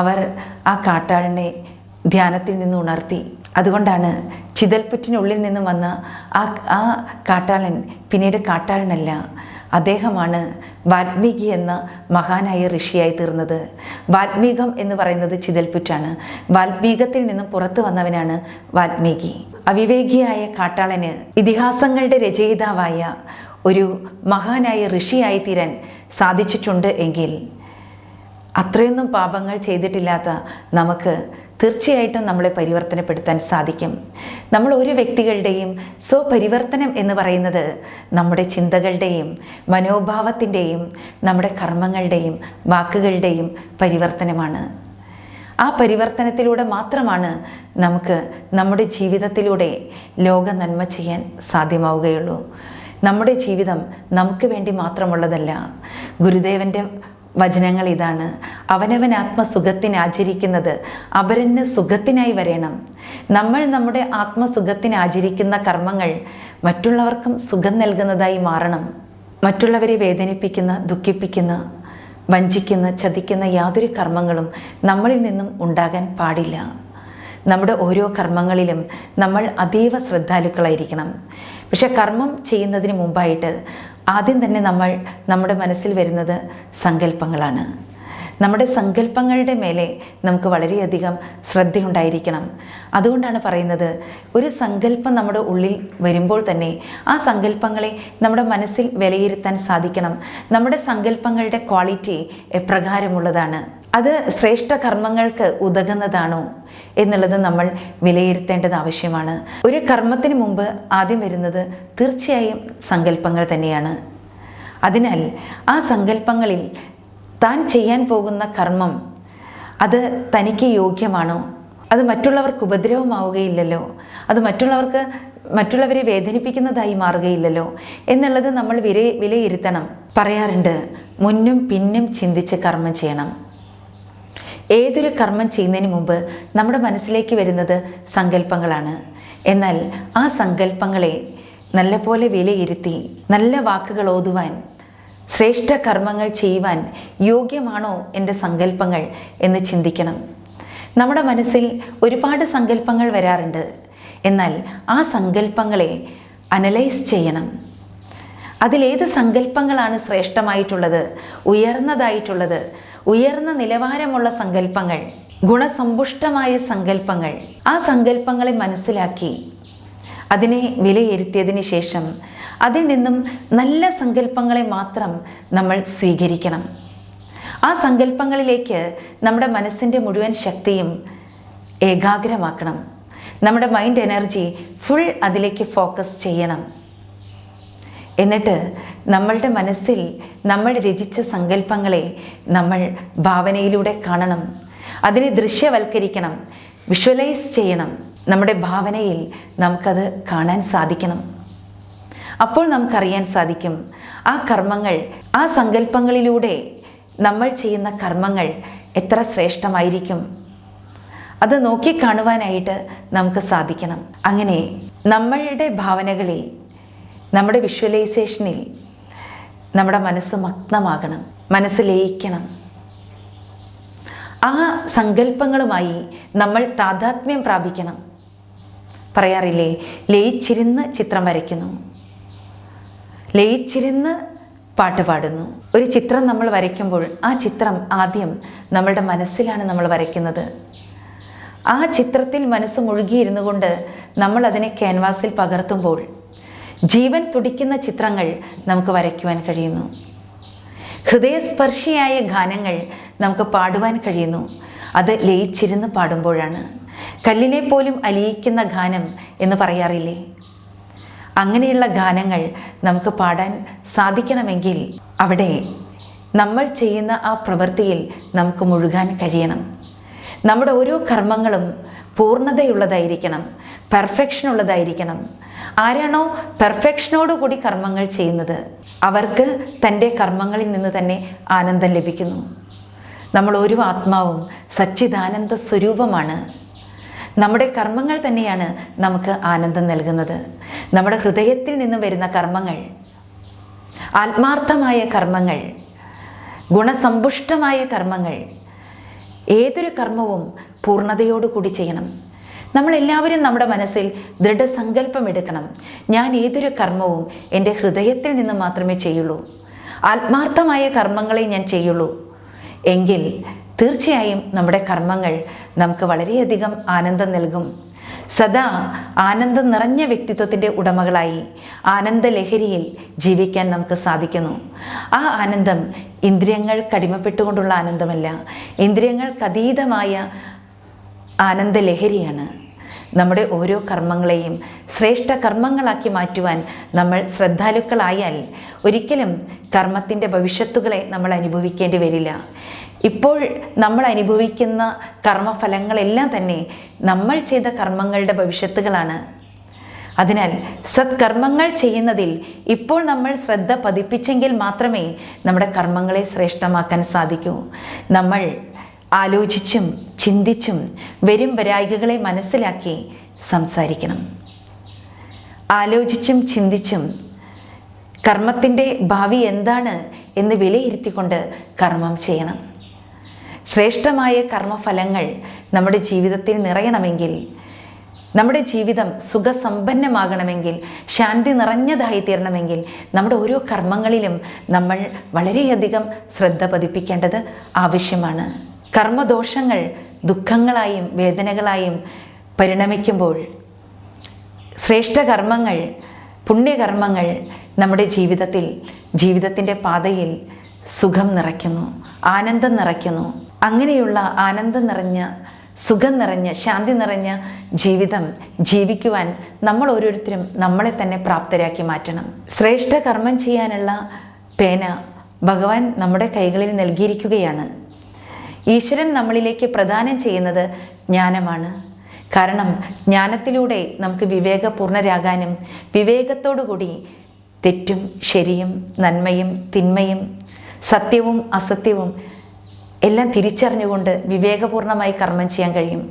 Speaker 1: അവർ ആ കാട്ടാളിനെ ധ്യാനത്തിൽ നിന്ന് ഉണർത്തി. അതുകൊണ്ടാണ് ചിതൽപുറ്റിനുള്ളിൽ നിന്നും വന്ന ആ കാട്ടാളൻ പിന്നീട് കാട്ടാളനല്ല, അദ്ദേഹമാണ് വാൽമീകി എന്ന മഹാനായ ഋഷിയായി തീർന്നത്. വാൽമീകം എന്ന് പറയുന്നത് ചിതൽപുറ്റാണ്. വാൽമീകത്തിൽ നിന്നും പുറത്തു വന്നവനാണ് വാൽമീകി. അവിവേകിയായ കാട്ടാളന് ഇതിഹാസങ്ങളുടെ രചയിതാവായ ഒരു മഹാനായ ഋഷിയായി തീരാൻ സാധിച്ചിട്ടുണ്ട് എങ്കിൽ അത്രയൊന്നും പാപങ്ങൾ ചെയ്തിട്ടില്ലാത്ത നമുക്ക് തീർച്ചയായിട്ടും നമ്മളെ പരിവർത്തനപ്പെടുത്താൻ സാധിക്കും. നമ്മൾ ഓരോ വ്യക്തികളുടെയും സ്വപരിവർത്തനം എന്ന് പറയുന്നത് നമ്മുടെ ചിന്തകളുടെയും മനോഭാവത്തിൻ്റെയും നമ്മുടെ കർമ്മങ്ങളുടെയും വാക്കുകളുടെയും പരിവർത്തനമാണ്. ആ പരിവർത്തനത്തിലൂടെ മാത്രമാണ് നമുക്ക് നമ്മുടെ ജീവിതത്തിലൂടെ ലോക നന്മ ചെയ്യാൻ സാധ്യമാവുകയുള്ളൂ. നമ്മുടെ ജീവിതം നമുക്ക് വേണ്ടി മാത്രമുള്ളതല്ല. ഗുരുദേവൻ്റെ വചനങ്ങൾ ഇതാണ്: അവനവൻ ആത്മസുഖത്തിന് ആചരിക്കുന്നത് അപരന് സുഖത്തിനായി വരേണം. നമ്മൾ നമ്മുടെ ആത്മസുഖത്തിന് ആചരിക്കുന്ന കർമ്മങ്ങൾ മറ്റുള്ളവർക്കും സുഖം നൽകുന്നതായി മാറണം. മറ്റുള്ളവരെ വേദനിപ്പിക്കുന്ന, ദുഃഖിപ്പിക്കുന്ന, വഞ്ചിക്കുന്ന, ചതിക്കുന്ന യാതൊരു കർമ്മങ്ങളും നമ്മളിൽ നിന്നും ഉണ്ടാകാൻ പാടില്ല. നമ്മുടെ ഓരോ കർമ്മങ്ങളിലും നമ്മൾ അതീവ ശ്രദ്ധാലുക്കളായിരിക്കണം. പക്ഷെ കർമ്മം ചെയ്യുന്നതിന് മുമ്പായിട്ട് ആദ്യം തന്നെ നമ്മുടെ മനസ്സിൽ വരുന്നത് സങ്കല്പങ്ങളാണ്. നമ്മുടെ സങ്കല്പങ്ങളുടെ മേലെ നമുക്ക് വളരെയധികം ശ്രദ്ധയുണ്ടായിരിക്കണം. അതുകൊണ്ടാണ് പറയുന്നത്, ഒരു സങ്കല്പം നമ്മുടെ ഉള്ളിൽ വരുമ്പോൾ തന്നെ ആ സങ്കല്പങ്ങളെ നമ്മുടെ മനസ്സിൽ വിലയിരുത്താൻ സാധിക്കണം. നമ്മുടെ സങ്കല്പങ്ങളുടെ ക്വാളിറ്റി എപ്രകാരമുള്ളതാണ്, അത് ശ്രേഷ്ഠ കർമ്മങ്ങൾക്ക് ഉതകുന്നതാണോ എന്നുള്ളത് നമ്മൾ വിലയിരുത്തേണ്ടത് ആവശ്യമാണ്. ഒരു കർമ്മത്തിന് മുമ്പ് ആദ്യം വരുന്നത് തീർച്ചയായും സങ്കല്പങ്ങൾ തന്നെയാണ്. അതിനാൽ ആ സങ്കല്പങ്ങളിൽ താൻ ചെയ്യാൻ പോകുന്ന കർമ്മം അത് തനിക്ക് യോഗ്യമാണോ, അത് മറ്റുള്ളവർക്ക് ഉപദ്രവമാവുകയില്ലല്ലോ, അത് മറ്റുള്ളവരെ വേദനിപ്പിക്കുന്നതായി മാറുകയില്ലല്ലോ എന്നുള്ളത് നമ്മൾ വിലയിരുത്തണം. പറയാറുണ്ട്, മുന്നും പിന്നും ചിന്തിച്ച് കർമ്മം ചെയ്യണം. ഏതൊരു കർമ്മം ചെയ്യുന്നതിന് മുമ്പ് നമ്മുടെ മനസ്സിലേക്ക് വരുന്നത് സങ്കല്പങ്ങളാണ്. എന്നാൽ ആ സങ്കല്പങ്ങളെ നല്ലപോലെ വിലയിരുത്തി നല്ല വാക്കുകൾ ഓതുവാൻ, ശ്രേഷ്ഠ കർമ്മങ്ങൾ ചെയ്യുവാൻ യോഗ്യമാണോ എൻ്റെ സങ്കല്പങ്ങൾ എന്ന് ചിന്തിക്കണം. നമ്മുടെ മനസ്സിൽ ഒരുപാട് സങ്കല്പങ്ങൾ വരാറുണ്ട്. എന്നാൽ ആ സങ്കല്പങ്ങളെ അനലൈസ് ചെയ്യണം. അതിലേത് സങ്കല്പങ്ങളാണ് ശ്രേഷ്ഠമായിട്ടുള്ളത്, ഉയർന്നതായിട്ടുള്ളത്, ഉയർന്ന നിലവാരമുള്ള സങ്കല്പങ്ങൾ, ഗുണസമ്പുഷ്ടമായ സങ്കല്പങ്ങൾ. ആ സങ്കല്പങ്ങളെ മനസ്സിലാക്കി അതിനെ വിലയിരുത്തിയതിന് ശേഷം അതിൽ നിന്നും നല്ല സങ്കല്പങ്ങളെ മാത്രം നമ്മൾ സ്വീകരിക്കണം. ആ സങ്കല്പങ്ങളിലേക്ക് നമ്മുടെ മനസ്സിൻ്റെ മുഴുവൻ ശക്തിയും ഏകാഗ്രമാക്കണം. നമ്മുടെ മൈൻഡ് എനർജി ഫുൾ അതിലേക്ക് ഫോക്കസ് ചെയ്യണം. എന്നിട്ട് നമ്മളുടെ മനസ്സിൽ നമ്മൾ രചിച്ച സങ്കല്പങ്ങളെ നമ്മൾ ഭാവനയിലൂടെ കാണണം. അതിനെ ദൃശ്യവൽക്കരിക്കണം, വിഷ്വലൈസ് ചെയ്യണം. നമ്മുടെ ഭാവനയിൽ നമുക്കത് കാണാൻ സാധിക്കണം. അപ്പോൾ നമുക്കറിയാൻ സാധിക്കും ആ കർമ്മങ്ങൾ, ആ സങ്കല്പങ്ങളിലൂടെ നമ്മൾ ചെയ്യുന്ന കർമ്മങ്ങൾ എത്ര ശ്രേഷ്ഠമായിരിക്കും. അത് നോക്കിക്കാണുവാനായിട്ട് നമുക്ക് സാധിക്കണം. അങ്ങനെ നമ്മളുടെ ഭാവനകളിൽ, നമ്മുടെ വിഷ്വലൈസേഷനിൽ നമ്മുടെ മനസ്സ് മഗ്നമാകണം, മനസ്സ് ലയിക്കണം. ആ സങ്കല്പങ്ങളുമായി നമ്മൾ താതാത്മ്യം പ്രാപിക്കണം. പറയാറില്ലേ, ലയിച്ചിരുന്ന് ചിത്രം വരയ്ക്കുന്നു, ലയിച്ചിരുന്ന് പാട്ട് പാടുന്നു. ഒരു ചിത്രം നമ്മൾ വരയ്ക്കുമ്പോൾ ആ ചിത്രം ആദ്യം നമ്മളുടെ മനസ്സിലാണ് നമ്മൾ വരയ്ക്കുന്നത്. ആ ചിത്രത്തിൽ മനസ്സ് മുഴുകിയിരുന്നു കൊണ്ട് നമ്മൾ അതിനെ ക്യാൻവാസിൽ പകർത്തുമ്പോൾ ജീവൻ തുടിക്കുന്ന ചിത്രങ്ങൾ നമുക്ക് വരയ്ക്കുവാൻ കഴിയുന്നു. ഹൃദയസ്പർശിയായ ഗാനങ്ങൾ നമുക്ക് പാടുവാൻ കഴിയുന്നു. അത് ലയിച്ചിരുന്ന് പാടുമ്പോഴാണ്. കല്ലിനെ പോലും അലിയിക്കുന്ന ഗാനം എന്ന് പറയാറില്ലേ? അങ്ങനെയുള്ള ഗാനങ്ങൾ നമുക്ക് പാടാൻ സാധിക്കണമെങ്കിൽ അവിടെ നമ്മൾ ചെയ്യുന്ന ആ പ്രവൃത്തിയിൽ നമുക്ക് മുഴുകാൻ കഴിയണം. നമ്മുടെ ഓരോ കർമ്മങ്ങളും പൂർണ്ണതയുള്ളതായിരിക്കണം, പെർഫെക്ഷൻ ഉള്ളതായിരിക്കണം. ആരാണോ പെർഫെക്ഷനോടുകൂടി കർമ്മങ്ങൾ ചെയ്യുന്നത് അവർക്ക് തൻ്റെ കർമ്മങ്ങളിൽ നിന്ന് തന്നെ ആനന്ദം ലഭിക്കുന്നു. നമ്മൾ ഓരോ ആത്മാവും സച്ചിദാനന്ദ സ്വരൂപമാണ്. നമ്മുടെ കർമ്മങ്ങൾ തന്നെയാണ് നമുക്ക് ആനന്ദം നൽകുന്നത്. നമ്മുടെ ഹൃദയത്തിൽ നിന്ന് വരുന്ന കർമ്മങ്ങൾ, ആത്മാർത്ഥമായ കർമ്മങ്ങൾ, ഗുണസമ്പുഷ്ടമായ കർമ്മങ്ങൾ, ഏതൊരു കർമ്മവും പൂർണ്ണതയോടുകൂടി ചെയ്യണം. നമ്മളെല്ലാവരും നമ്മുടെ മനസ്സിൽ ദൃഢസങ്കല്പം എടുക്കണം. ഞാൻ ഏതൊരു കർമ്മവും എൻ്റെ ഹൃദയത്തിൽ നിന്ന് മാത്രമേ ചെയ്യുള്ളൂ, ആത്മാർത്ഥമായ കർമ്മങ്ങളെ ഞാൻ ചെയ്യുള്ളൂ. എങ്കിൽ തീർച്ചയായും നമ്മുടെ കർമ്മങ്ങൾ നമുക്ക് വളരെയധികം ആനന്ദം നൽകും. സദാ ആനന്ദം നിറഞ്ഞ വ്യക്തിത്വത്തിൻ്റെ ഉടമകളായി ആനന്ദലഹരിയിൽ ജീവിക്കാൻ നമുക്ക് സാധിക്കുന്നു. ആ ആനന്ദം ഇന്ദ്രിയങ്ങൾക്ക് അടിമപ്പെട്ടുകൊണ്ടുള്ള ആനന്ദമല്ല, ഇന്ദ്രിയങ്ങൾക്കതീതമായ ആനന്ദലഹരിയാണ്. നമ്മുടെ ഓരോ കർമ്മങ്ങളെയും ശ്രേഷ്ഠ കർമ്മങ്ങളാക്കി മാറ്റുവാൻ നമ്മൾ ശ്രദ്ധാലുക്കളായാൽ ഒരിക്കലും കർമ്മത്തിൻ്റെ ഭവിഷ്യത്തുകളെ നമ്മൾ അനുഭവിക്കേണ്ടി വരില്ല. ഇപ്പോൾ നമ്മൾ അനുഭവിക്കുന്ന കർമ്മഫലങ്ങളെല്ലാം തന്നെ നമ്മൾ ചെയ്ത കർമ്മങ്ങളുടെ ഭവിഷ്യത്തുകളാണ്. അതിനാൽ സത്കർമ്മങ്ങൾ ചെയ്യുന്നതിൽ ഇപ്പോൾ നമ്മൾ ശ്രദ്ധ പതിപ്പിച്ചെങ്കിൽ മാത്രമേ നമ്മുടെ കർമ്മങ്ങളെ ശ്രേഷ്ഠമാക്കാൻ സാധിക്കൂ. നമ്മൾ ആലോചിച്ചും ചിന്തിച്ചും വരും വരായികകളെ മനസ്സിലാക്കി സംസാരിക്കണം. ആലോചിച്ചും ചിന്തിച്ചും കർമ്മത്തിൻ്റെ ഭാവി എന്താണ് എന്ന് വിലയിരുത്തിക്കൊണ്ട് കർമ്മം ചെയ്യണം. ശ്രേഷ്ഠമായ കർമ്മഫലങ്ങൾ നമ്മുടെ ജീവിതത്തിൽ നിറയണമെങ്കിൽ, നമ്മുടെ ജീവിതം സുഖസമ്പന്നമാകണമെങ്കിൽ, ശാന്തി നിറഞ്ഞതായി തീരണമെങ്കിൽ നമ്മുടെ ഓരോ കർമ്മങ്ങളിലും നമ്മൾ വളരെയധികം ശ്രദ്ധ പതിപ്പിക്കേണ്ടത് ആവശ്യമാണ്. കർമ്മദോഷങ്ങൾ ദുഃഖങ്ങളായും വേദനകളായും പരിണമിക്കുമ്പോൾ ശ്രേഷ്ഠ കർമ്മങ്ങൾ, പുണ്യകർമ്മങ്ങൾ നമ്മുടെ ജീവിതത്തിൻ്റെ പാതയിൽ സുഖം നിറയ്ക്കുന്നു, ആനന്ദം നിറയ്ക്കുന്നു. അങ്ങനെയുള്ള ആനന്ദം നിറഞ്ഞ, സുഖം നിറഞ്ഞ, ശാന്തി നിറഞ്ഞ ജീവിതം ജീവിക്കുവാൻ നമ്മൾ ഓരോരുത്തരും നമ്മളെ തന്നെ പ്രാപ്തരാക്കി മാറ്റണം. ശ്രേഷ്ഠ കർമ്മം ചെയ്യാനുള്ള പേന ഭഗവാൻ നമ്മുടെ കൈകളിൽ നൽകിയിരിക്കുകയാണ്. ഈശ്വരൻ നമ്മളിലേക്ക് പ്രദാനം ചെയ്യുന്നത് ജ്ഞാനമാണ്. കാരണം ജ്ഞാനത്തിലൂടെ നമുക്ക് വിവേകപൂർണരാകാനും വിവേകത്തോടുകൂടി തെറ്റും ശരിയും നന്മയും തിന്മയും സത്യവും അസത്യവും എല്ലാം തിരിച്ചറിഞ്ഞുകൊണ്ട് വിവേകപൂർണമായി കർമ്മം ചെയ്യാൻ കഴിയും.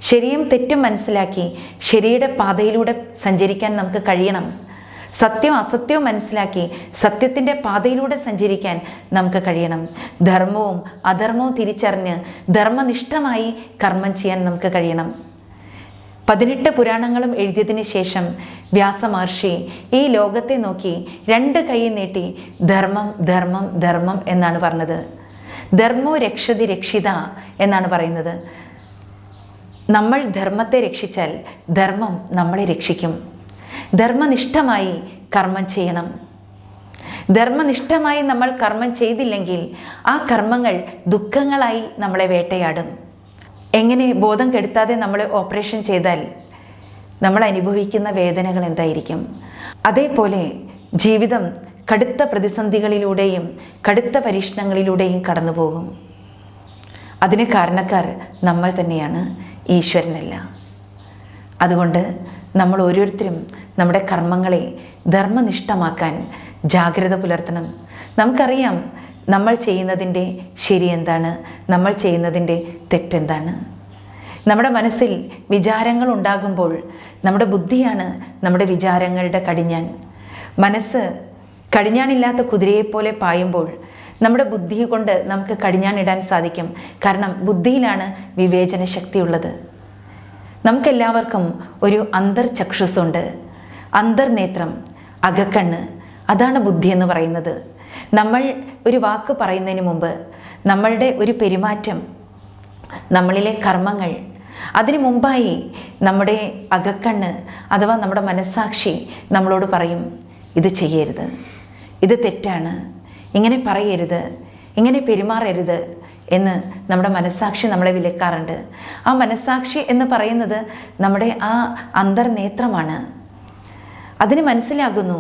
Speaker 1: ശരിയും തെറ്റും മനസ്സിലാക്കി ശരിയുടെ പാതയിലൂടെ സഞ്ചരിക്കാൻ നമുക്ക് കഴിയണം. സത്യവും അസത്യവും മനസ്സിലാക്കി സത്യത്തിൻ്റെ പാതയിലൂടെ സഞ്ചരിക്കാൻ നമുക്ക് കഴിയണം. ധർമ്മവും അധർമ്മവും തിരിച്ചറിഞ്ഞ് ധർമ്മനിഷ്ഠമായി കർമ്മം ചെയ്യാൻ നമുക്ക് കഴിയണം. 18 പുരാണങ്ങളും എഴുതിയതിന് ശേഷം വ്യാസമഹർഷി ഈ ലോകത്തെ നോക്കി 2 കൈ നീട്ടി ധർമ്മം ധർമ്മം ധർമ്മം എന്നാണ് പറഞ്ഞത്. ധർമ്മോ രക്ഷതി രക്ഷിത എന്നാണ് പറയുന്നത്. നമ്മൾ ധർമ്മത്തെ രക്ഷിച്ചാൽ ധർമ്മം നമ്മളെ രക്ഷിക്കും. ധർമ്മനിഷ്ഠമായി കർമ്മം ചെയ്യണം. ധർമ്മനിഷ്ഠമായി നമ്മൾ കർമ്മം ചെയ്തില്ലെങ്കിൽ ആ കർമ്മങ്ങൾ ദുഃഖങ്ങളായി നമ്മളെ വേട്ടയാടും. എങ്ങനെ ബോധം കെടുത്താതെ നമ്മളെ ഓപ്പറേഷൻ ചെയ്താൽ നമ്മൾ അനുഭവിക്കുന്ന വേദനകൾ എന്തായിരിക്കും? അതേപോലെ ജീവിതം കടുത്ത പ്രതിസന്ധികളിലൂടെയും കടുത്ത പരീക്ഷണങ്ങളിലൂടെയും കടന്നു പോകും. അതിന് കാരണക്കാർ നമ്മൾ തന്നെയാണ്, ഈശ്വരനല്ല. അതുകൊണ്ട് നമ്മൾ ഓരോരുത്തരും നമ്മുടെ കർമ്മങ്ങളെ ധർമ്മനിഷ്ഠമാക്കാൻ ജാഗ്രത പുലർത്തണം. നമുക്കറിയാം നമ്മൾ ചെയ്യുന്നതിൻ്റെ ശരി എന്താണ്, നമ്മൾ ചെയ്യുന്നതിൻ്റെ തെറ്റെന്താണ്. നമ്മുടെ മനസ്സിൽ വിചാരങ്ങൾ ഉണ്ടാകുമ്പോൾ നമ്മുടെ ബുദ്ധിയാണ് നമ്മുടെ വിചാരങ്ങളുടെ കടിഞ്ഞാൺ. മനസ്സ് കടിഞ്ഞാണില്ലാത്ത കുതിരയെപ്പോലെ പായുമ്പോൾ നമ്മുടെ ബുദ്ധി കൊണ്ട് നമുക്ക് കടിഞ്ഞാണിടാൻ സാധിക്കും. കാരണം ബുദ്ധിയിലാണ് വിവേചന ശക്തിയുള്ളത്. നമുക്കെല്ലാവർക്കും ഒരു അന്തർചക്ഷുസുണ്ട്, അന്തർനേത്രം, അകക്കണ്ണ്. അതാണ് ബുദ്ധി എന്ന് പറയുന്നത്. നമ്മൾ ഒരു വാക്ക് പറയുന്നതിന് മുമ്പ് നമ്മളുടെ ഒരു പെരുമാറ്റം, നമ്മളിലെ കർമ്മങ്ങൾ, അതിനു മുമ്പായി നമ്മുടെ അകക്കണ്ണ് അഥവാ നമ്മുടെ മനസ്സാക്ഷി നമ്മളോട് പറയും, ഇത് ചെയ്യരുത്, ഇത് തെറ്റാണ്, ഇങ്ങനെ പറയരുത്, ഇങ്ങനെ പെരുമാറരുത് എന്ന് നമ്മുടെ മനസ്സാക്ഷി നമ്മളെ വിലക്കാറുണ്ട്. ആ മനസ്സാക്ഷി എന്ന് പറയുന്നത് നമ്മുടെ ആ അന്തർനേത്രമാണ്. അതിന് മനസ്സിലാകുന്നു.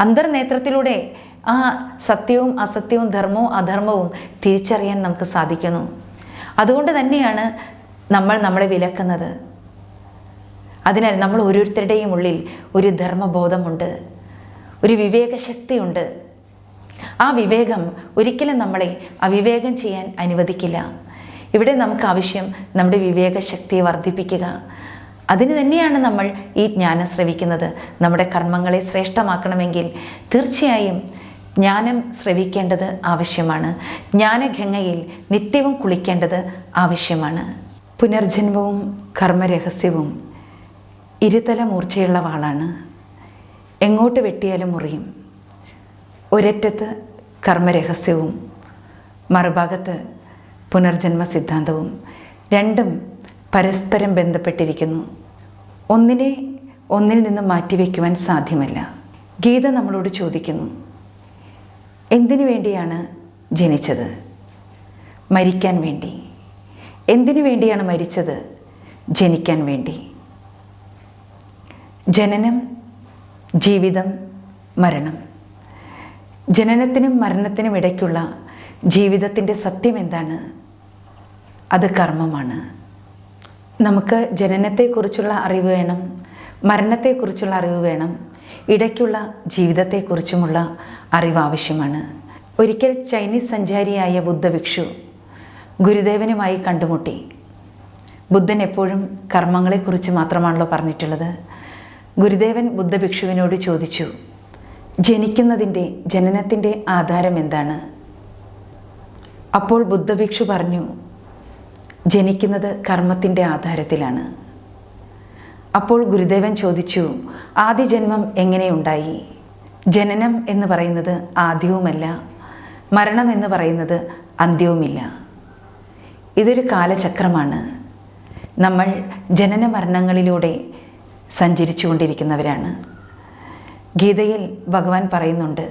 Speaker 1: അന്തർനേത്രത്തിലൂടെ ആ സത്യവും അസത്യവും ധർമ്മവും അധർമ്മവും തിരിച്ചറിയാൻ നമുക്ക് സാധിക്കുന്നു. അതുകൊണ്ട് തന്നെയാണ് നമ്മൾ നമ്മളെ വിലക്കുന്നത്. അതിനാൽ നമ്മൾ ഓരോരുത്തരുടെയും ഉള്ളിൽ ഒരു ധർമ്മബോധമുണ്ട്, ഒരു വിവേകശക്തിയുണ്ട്. ആ വിവേകം ഒരിക്കലും നമ്മളെ അവിവേകം ചെയ്യാൻ അനുവദിക്കില്ല. ഇവിടെ നമുക്ക് ആവശ്യം നമ്മുടെ വിവേകശക്തിയെ വർദ്ധിപ്പിക്കുക. അതിന് തന്നെയാണ് നമ്മൾ ഈ ജ്ഞാനം ശ്രവിക്കുന്നത്. നമ്മുടെ കർമ്മങ്ങളെ ശ്രേഷ്ഠമാക്കണമെങ്കിൽ തീർച്ചയായും ജ്ഞാനം ശ്രവിക്കേണ്ടത് ആവശ്യമാണ്. ജ്ഞാനഗംഗയിൽ നിത്യവും കുളിക്കേണ്ടത് ആവശ്യമാണ്. പുനർജന്മവും കർമ്മരഹസ്യവും ഇരുതല മൂർച്ചയുള്ള വാളാണ്. എങ്ങോട്ട് വെട്ടിയാലും മുറിയും. ഒരറ്റത്ത് കർമ്മരഹസ്യവും മറുഭാഗത്ത് പുനർജന്മ സിദ്ധാന്തവും. രണ്ടും പരസ്പരം ബന്ധപ്പെട്ടിരിക്കുന്നു. ഒന്നിനെ ഒന്നിൽ നിന്ന് മാറ്റിവെക്കുവാൻ സാധ്യമല്ല. ഗീത നമ്മളോട് ചോദിക്കുന്നു, എന്തിനു വേണ്ടിയാണ് ജനിച്ചത്? മരിക്കാൻ വേണ്ടി. എന്തിനു വേണ്ടിയാണ് മരിച്ചത്? ജനിക്കാൻ വേണ്ടി. ജനനം, ജീവിതം, മരണം. ജനനത്തിനും മരണത്തിനും ഇടയ്ക്കുള്ള ജീവിതത്തിൻ്റെ സത്യം എന്താണ്? അത് കർമ്മമാണ്. നമുക്ക് ജനനത്തെക്കുറിച്ചുള്ള അറിവ് വേണം, മരണത്തെക്കുറിച്ചുള്ള അറിവ് വേണം, ഇടയ്ക്കുള്ള ജീവിതത്തെക്കുറിച്ചുമുള്ള അറിവ് ആവശ്യമാണ്. ഒരിക്കൽ ചൈനീസ് സഞ്ചാരിയായ ബുദ്ധഭിക്ഷു ഗുരുദേവനുമായി കണ്ടുമുട്ടി. ബുദ്ധൻ എപ്പോഴും കർമ്മങ്ങളെക്കുറിച്ച് മാത്രമാണല്ലോ പറഞ്ഞിട്ടുള്ളത്. ഗുരുദേവൻ ബുദ്ധഭിക്ഷുവിനോട് ചോദിച്ചു, ജനനത്തിൻ്റെ ആധാരം എന്താണ്? അപ്പോൾ ബുദ്ധഭിക്ഷു പറഞ്ഞു, ജനിക്കുന്നത് കർമ്മത്തിൻ്റെ ആധാരത്തിലാണ്. അപ്പോൾ ഗുരുദേവൻ ചോദിച്ചു, ആദിജന്മം എങ്ങനെയുണ്ടായി? ജനനം എന്ന് പറയുന്നത് ആദ്യവുമല്ല, മരണം എന്ന് പറയുന്നത് അന്ത്യവുമില്ല. ഇതൊരു കാലചക്രമാണ്. നമ്മൾ ജനന മരണങ്ങളിലൂടെ സഞ്ചരിച്ചു കൊണ്ടിരിക്കുന്നവരാണ്. ഗീതയിൽ ഭഗവാൻ പറയുന്നുണ്ട്,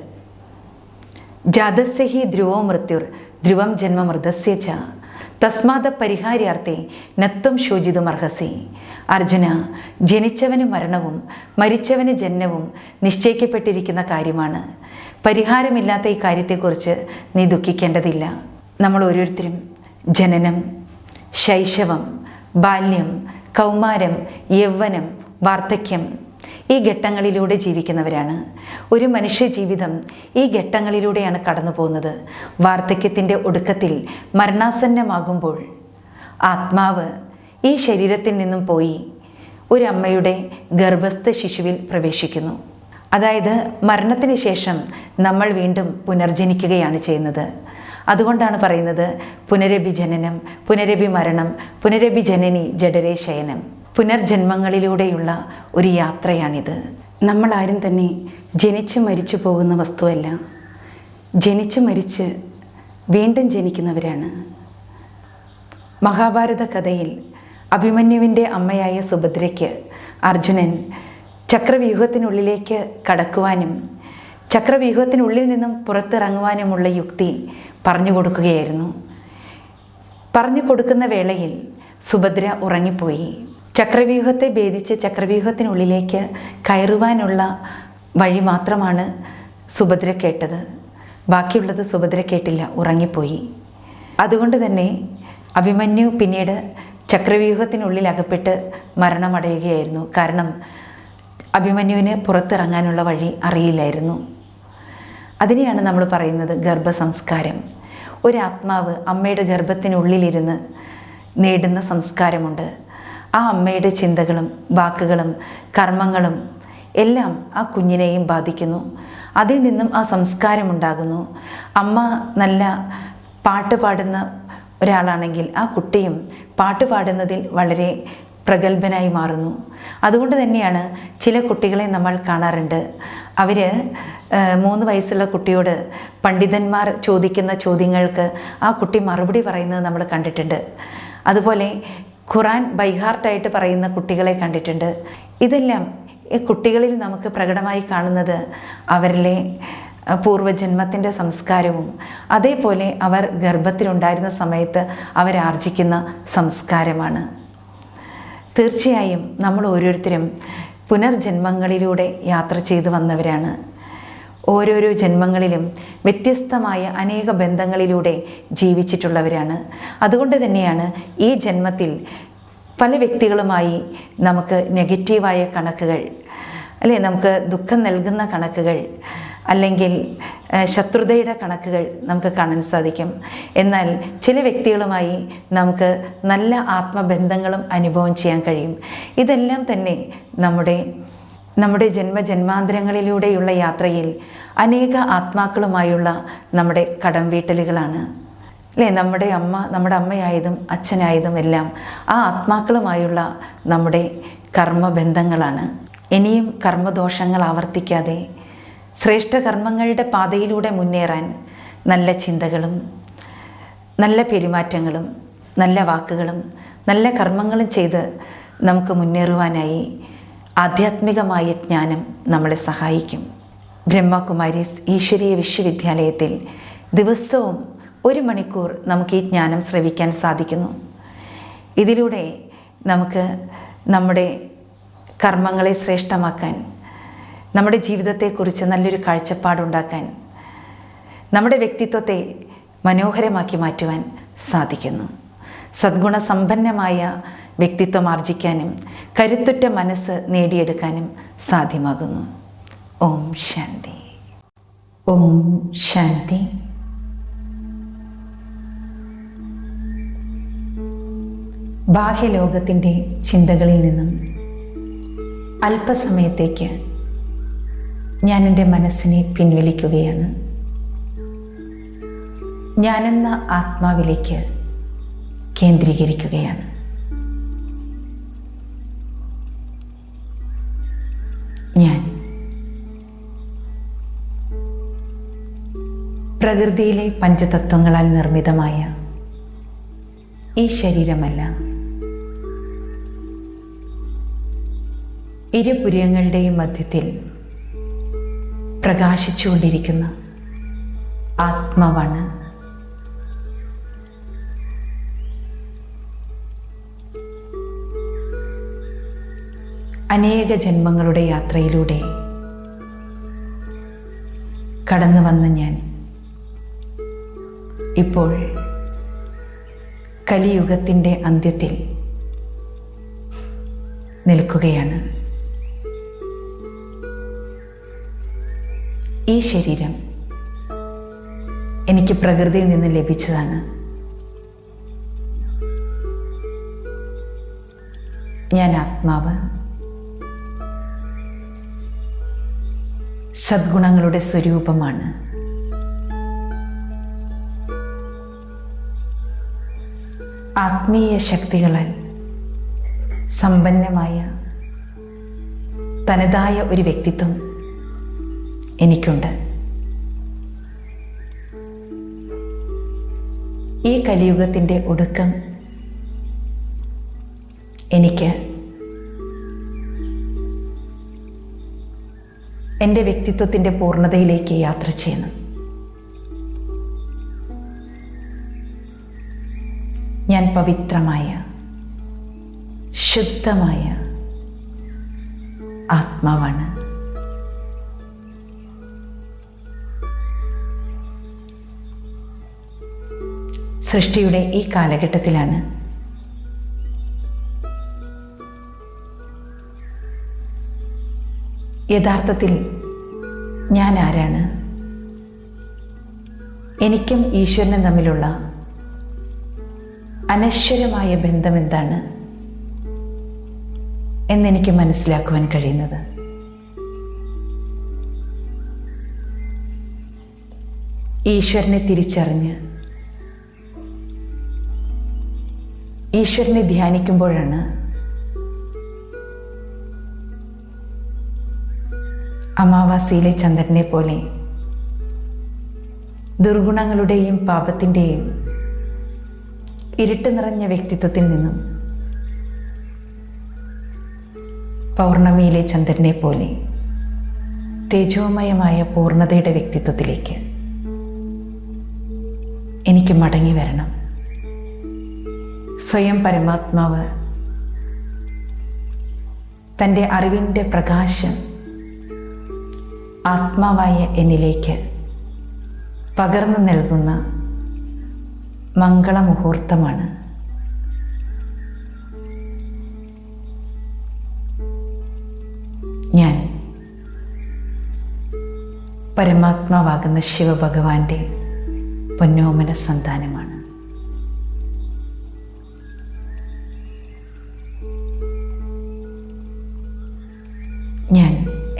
Speaker 1: ജാതസ്യ ഹി ധ്രുവോ മൃത്യുർ ധ്രുവം ജന്മ മൃതസ്യ ച തസ്മാത് പരിഹാര്യാർത്ഥേ നത്വം ശോചിതുമർഹസി. അർജുന, ജനിച്ചവന് മരണവും മരിച്ചവന് ജനനവും നിശ്ചയിക്കപ്പെട്ടിരിക്കുന്ന കാര്യമാണ്. പരിഹാരമില്ലാത്ത ഈ കാര്യത്തെക്കുറിച്ച് നീ ദുഃഖിക്കേണ്ടതില്ല. നമ്മൾ ഓരോരുത്തരും ജനനം, ശൈശവം, ബാല്യം, കൗമാരം, യൗവനം, വാർദ്ധക്യം ഈ ഘട്ടങ്ങളിലൂടെ ജീവിക്കുന്നവരാണ്. ഒരു മനുഷ്യ ജീവിതം ഈ ഘട്ടങ്ങളിലൂടെയാണ് കടന്നു പോകുന്നത്. വാർദ്ധക്യത്തിൻ്റെ ഒടുക്കത്തിൽ മരണാസന്നമാകുമ്പോൾ ആത്മാവ് ഈ ശരീരത്തിൽ നിന്നും പോയി ഒരു അമ്മയുടെ ഗർഭസ്ഥ ശിശുവിൽ പ്രവേശിക്കുന്നു. അതായത് മരണത്തിന് ശേഷം നമ്മൾ വീണ്ടും പുനർജനിക്കുകയാണ് ചെയ്യുന്നത്. അതുകൊണ്ടാണ് പറയുന്നത് പുനരഭി ജനനം, പുനരഭി മരണം, പുനരഭി ജനനി ജഡരേ ശയനം. പുനർജന്മങ്ങളിലൂടെയുള്ള ഒരു യാത്രയാണിത്. നമ്മളാരും തന്നെ ജനിച്ച് മരിച്ചു പോകുന്ന വസ്തുവല്ല, ജനിച്ച് മരിച്ച് വീണ്ടും ജനിക്കുന്നവരാണ്. മഹാഭാരത കഥയിൽ അഭിമന്യുവിൻ്റെ അമ്മയായ സുഭദ്രയ്ക്ക് അർജുനൻ ചക്രവ്യൂഹത്തിനുള്ളിലേക്ക് കടക്കുവാനും ചക്രവ്യൂഹത്തിനുള്ളിൽ നിന്നും പുറത്തിറങ്ങുവാനുമുള്ള യുക്തി പറഞ്ഞു കൊടുക്കുകയായിരുന്നു. പറഞ്ഞു കൊടുക്കുന്ന വേളയിൽ സുഭദ്ര ഉറങ്ങിപ്പോയി. ചക്രവ്യൂഹത്തെ ഭേദിച്ച് ചക്രവ്യൂഹത്തിനുള്ളിലേക്ക് കയറുവാനുള്ള വഴി മാത്രമാണ് സുഭദ്ര കേട്ടത്. ബാക്കിയുള്ളത് സുഭദ്ര കേട്ടില്ല, ഉറങ്ങിപ്പോയി. അതുകൊണ്ട് തന്നെ അഭിമന്യു പിന്നീട് ചക്രവ്യൂഹത്തിനുള്ളിൽ അകപ്പെട്ട് മരണമടയുകയായിരുന്നു. കാരണം അഭിമന്യുവിന് പുറത്തിറങ്ങാനുള്ള വഴി അറിയില്ലായിരുന്നു. അതിനെയാണ് നമ്മൾ പറയുന്നത് ഗർഭസംസ്കാരം. ഒരാത്മാവ് അമ്മയുടെ ഗർഭത്തിനുള്ളിലിരുന്ന് നേടുന്ന സംസ്കാരമുണ്ട്. ആ അമ്മയുടെ ചിന്തകളും വാക്കുകളും കർമ്മങ്ങളും എല്ലാം ആ കുഞ്ഞിനെയും ബാധിക്കുന്നു. അതിൽ നിന്നും ആ സംസ്കാരമുണ്ടാകുന്നു. അമ്മ നല്ല പാട്ട് പാടുന്ന ഒരാളാണെങ്കിൽ ആ കുട്ടിയും പാട്ട് പാടുന്നതിൽ വളരെ പ്രഗത്ഭനായി മാറുന്നു. അതുകൊണ്ട് തന്നെയാണ് ചില കുട്ടികളെ നമ്മൾ കാണാറുണ്ട്. അവർ 3 വയസ്സുള്ള കുട്ടിയോട് പണ്ഡിതന്മാർ ചോദിക്കുന്ന ചോദ്യങ്ങൾക്ക് ആ കുട്ടി മറുപടി പറയുന്നത് നമ്മൾ കണ്ടിട്ടുണ്ട്. അതുപോലെ ഖുറാൻ ബൈഹാർട്ടായിട്ട് പറയുന്ന കുട്ടികളെ കണ്ടിട്ടുണ്ട്. ഇതെല്ലാം ഈ കുട്ടികളിൽ നമുക്ക് പ്രകടമായി കാണുന്നത് അവരിലെ പൂർവ്വജന്മത്തിൻ്റെ സംസ്കാരവും അതേപോലെ അവർ ഗർഭത്തിലുണ്ടായിരുന്ന സമയത്ത് അവരാർജിക്കുന്ന സംസ്കാരമാണ്. തീർച്ചയായും നമ്മൾ ഓരോരുത്തരും പുനർജന്മങ്ങളിലൂടെ യാത്ര ചെയ്തു വന്നവരാണ്. ഓരോരോ ജന്മങ്ങളിലും വ്യത്യസ്തമായ അനേക ബന്ധങ്ങളിലൂടെ ജീവിച്ചിട്ടുള്ളവരാണ്. അതുകൊണ്ട് തന്നെയാണ് ഈ ജന്മത്തിൽ പല വ്യക്തികളുമായി നമുക്ക് നെഗറ്റീവായ കണക്കുകൾ, അല്ലെ, നമുക്ക് ദുഃഖം നൽകുന്ന കണക്കുകൾ, അല്ലെങ്കിൽ ശത്രുതയുടെ കണക്കുകൾ നമുക്ക് കാണാൻ സാധിക്കും. എന്നാൽ ചില വ്യക്തികളുമായി നമുക്ക് നല്ല ആത്മബന്ധങ്ങളും അനുഭവം ചെയ്യാൻ കഴിയും. ഇതെല്ലാം തന്നെ നമ്മുടെ ജന്മജന്മാന്തരങ്ങളിലൂടെയുള്ള യാത്രയിൽ അനേക ആത്മാക്കളുമായുള്ള നമ്മുടെ കടം വീട്ടലുകളാണ്, അല്ലേ? നമ്മുടെ അമ്മയായതും അച്ഛനായതും എല്ലാം ആ ആത്മാക്കളുമായുള്ള നമ്മുടെ കർമ്മബന്ധങ്ങളാണ്. ഇനിയും കർമ്മദോഷങ്ങൾ ആവർത്തിക്കാതെ ശ്രേഷ്ഠ കർമ്മങ്ങളുടെ പാതയിലൂടെ മുന്നേറാൻ നല്ല ചിന്തകളും നല്ല പെരുമാറ്റങ്ങളും നല്ല വാക്കുകളും നല്ല കർമ്മങ്ങളും ചെയ്ത് നമുക്ക് മുന്നേറുവാനായി ആധ്യാത്മികമായ ജ്ഞാനം നമ്മളെ സഹായിക്കും. ബ്രഹ്മകുമാരീസ് ഈശ്വരീയ വിശ്വവിദ്യാലയത്തിൽ ദിവസവും 1 മണിക്കൂർ നമുക്ക് ഈ ജ്ഞാനം ശ്രവിക്കാൻ സാധിക്കുന്നു. ഇതിലൂടെ നമുക്ക് നമ്മുടെ കർമ്മങ്ങളെ ശ്രേഷ്ഠമാക്കാൻ, നമ്മുടെ ജീവിതത്തെക്കുറിച്ച് നല്ലൊരു കാഴ്ചപ്പാടുണ്ടാക്കാൻ, നമ്മുടെ വ്യക്തിത്വത്തെ മനോഹരമാക്കി മാറ്റുവാൻ സാധിക്കുന്നു. സദ്ഗുണസമ്പന്നമായ വ്യക്തിത്വം ആർജിക്കാനും കരുത്തുറ്റ മനസ്സ് നേടിയെടുക്കാനും സാധ്യമാകുന്നു. ഓം ശാന്തി. ഓം ശാന്തി. ബാഹ്യലോകത്തിൻ്റെ ചിന്തകളിൽ നിന്നും അല്പസമയത്തേക്ക് ഞാൻ എൻ്റെ മനസ്സിനെ പിൻവലിക്കുകയാണ്. ഞാനെന്ന ആത്മാവിലേക്ക് കേന്ദ്രീകരിക്കുകയാണ്. ഞാൻ പ്രകൃതിയിലെ പഞ്ചതത്വങ്ങളാൽ നിർമ്മിതമായ ഈ ശരീരമല്ല, ഇരുപുര്യങ്ങളുടെയും മധ്യത്തിൽ പ്രകാശിച്ചുകൊണ്ടിരിക്കുന്ന ആത്മാവാണ്. അനേക ജന്മങ്ങളുടെ യാത്രയിലൂടെ കടന്നു വന്ന ഞാൻ ഇപ്പോൾ കലിയുഗത്തിൻ്റെ അന്ത്യത്തിൽ നിൽക്കുകയാണ്. ഈ ശരീരം എനിക്ക് പ്രകൃതിയിൽ നിന്ന് ലഭിച്ചതാണ്. ഞാൻ ആത്മാവ്, സദ്ഗുണങ്ങളുടെ സ്വരൂപമാണ്. ആത്മീയ ശക്തികളാൽ സമ്പന്നമായ തനതായ ഒരു വ്യക്തിത്വം എനിക്കുണ്ട്. ഈ കലിയുഗത്തിൻ്റെ ഒടുക്കം എനിക്ക് എൻ്റെ വ്യക്തിത്വത്തിൻ്റെ പൂർണ്ണതയിലേക്ക് യാത്ര ചെയ്യണം. ഞാൻ പവിത്രമായ, ശുദ്ധമായ ആത്മാവാണ്. സൃഷ്ടിയുടെ ഈ കാലഘട്ടത്തിലാണ് യഥാർത്ഥത്തിൽ ഞാൻ ആരാണ്, എനിക്കും ഈശ്വരനും തമ്മിലുള്ള അനശ്വരമായ ബന്ധം എന്താണ് എന്നെനിക്ക് മനസ്സിലാക്കുവാൻ കഴിയുന്നത്. ഈശ്വരനെ തിരിച്ചറിഞ്ഞ് ഈശ്വരനെ ധ്യാനിക്കുമ്പോഴാണ് അമാവാസിയിലെ ചന്ദ്രനെ പോലെ ദുർഗുണങ്ങളുടെയും പാപത്തിൻ്റെയും ഇരുട്ട് നിറഞ്ഞ വ്യക്തിത്വത്തിൽ നിന്നും പൗർണമിയിലെ ചന്ദ്രനെ പോലെ തേജോമയമായ പൂർണ്ണതയുടെ വ്യക്തിത്വത്തിലേക്ക് എനിക്ക് മടങ്ങി വരണം. സ്വയം പരമാത്മാവ് തൻ്റെ അറിവിൻ്റെ പ്രകാശം ആത്മാവായ എന്നിലേക്ക് പകർന്നു നൽകുന്ന മംഗളമുഹൂർത്തമാണ്. ഞാൻ പരമാത്മാവാകുന്ന ശിവഭഗവാന്റെ പൊന്നോമന സന്താനമാണ്. ഞാൻ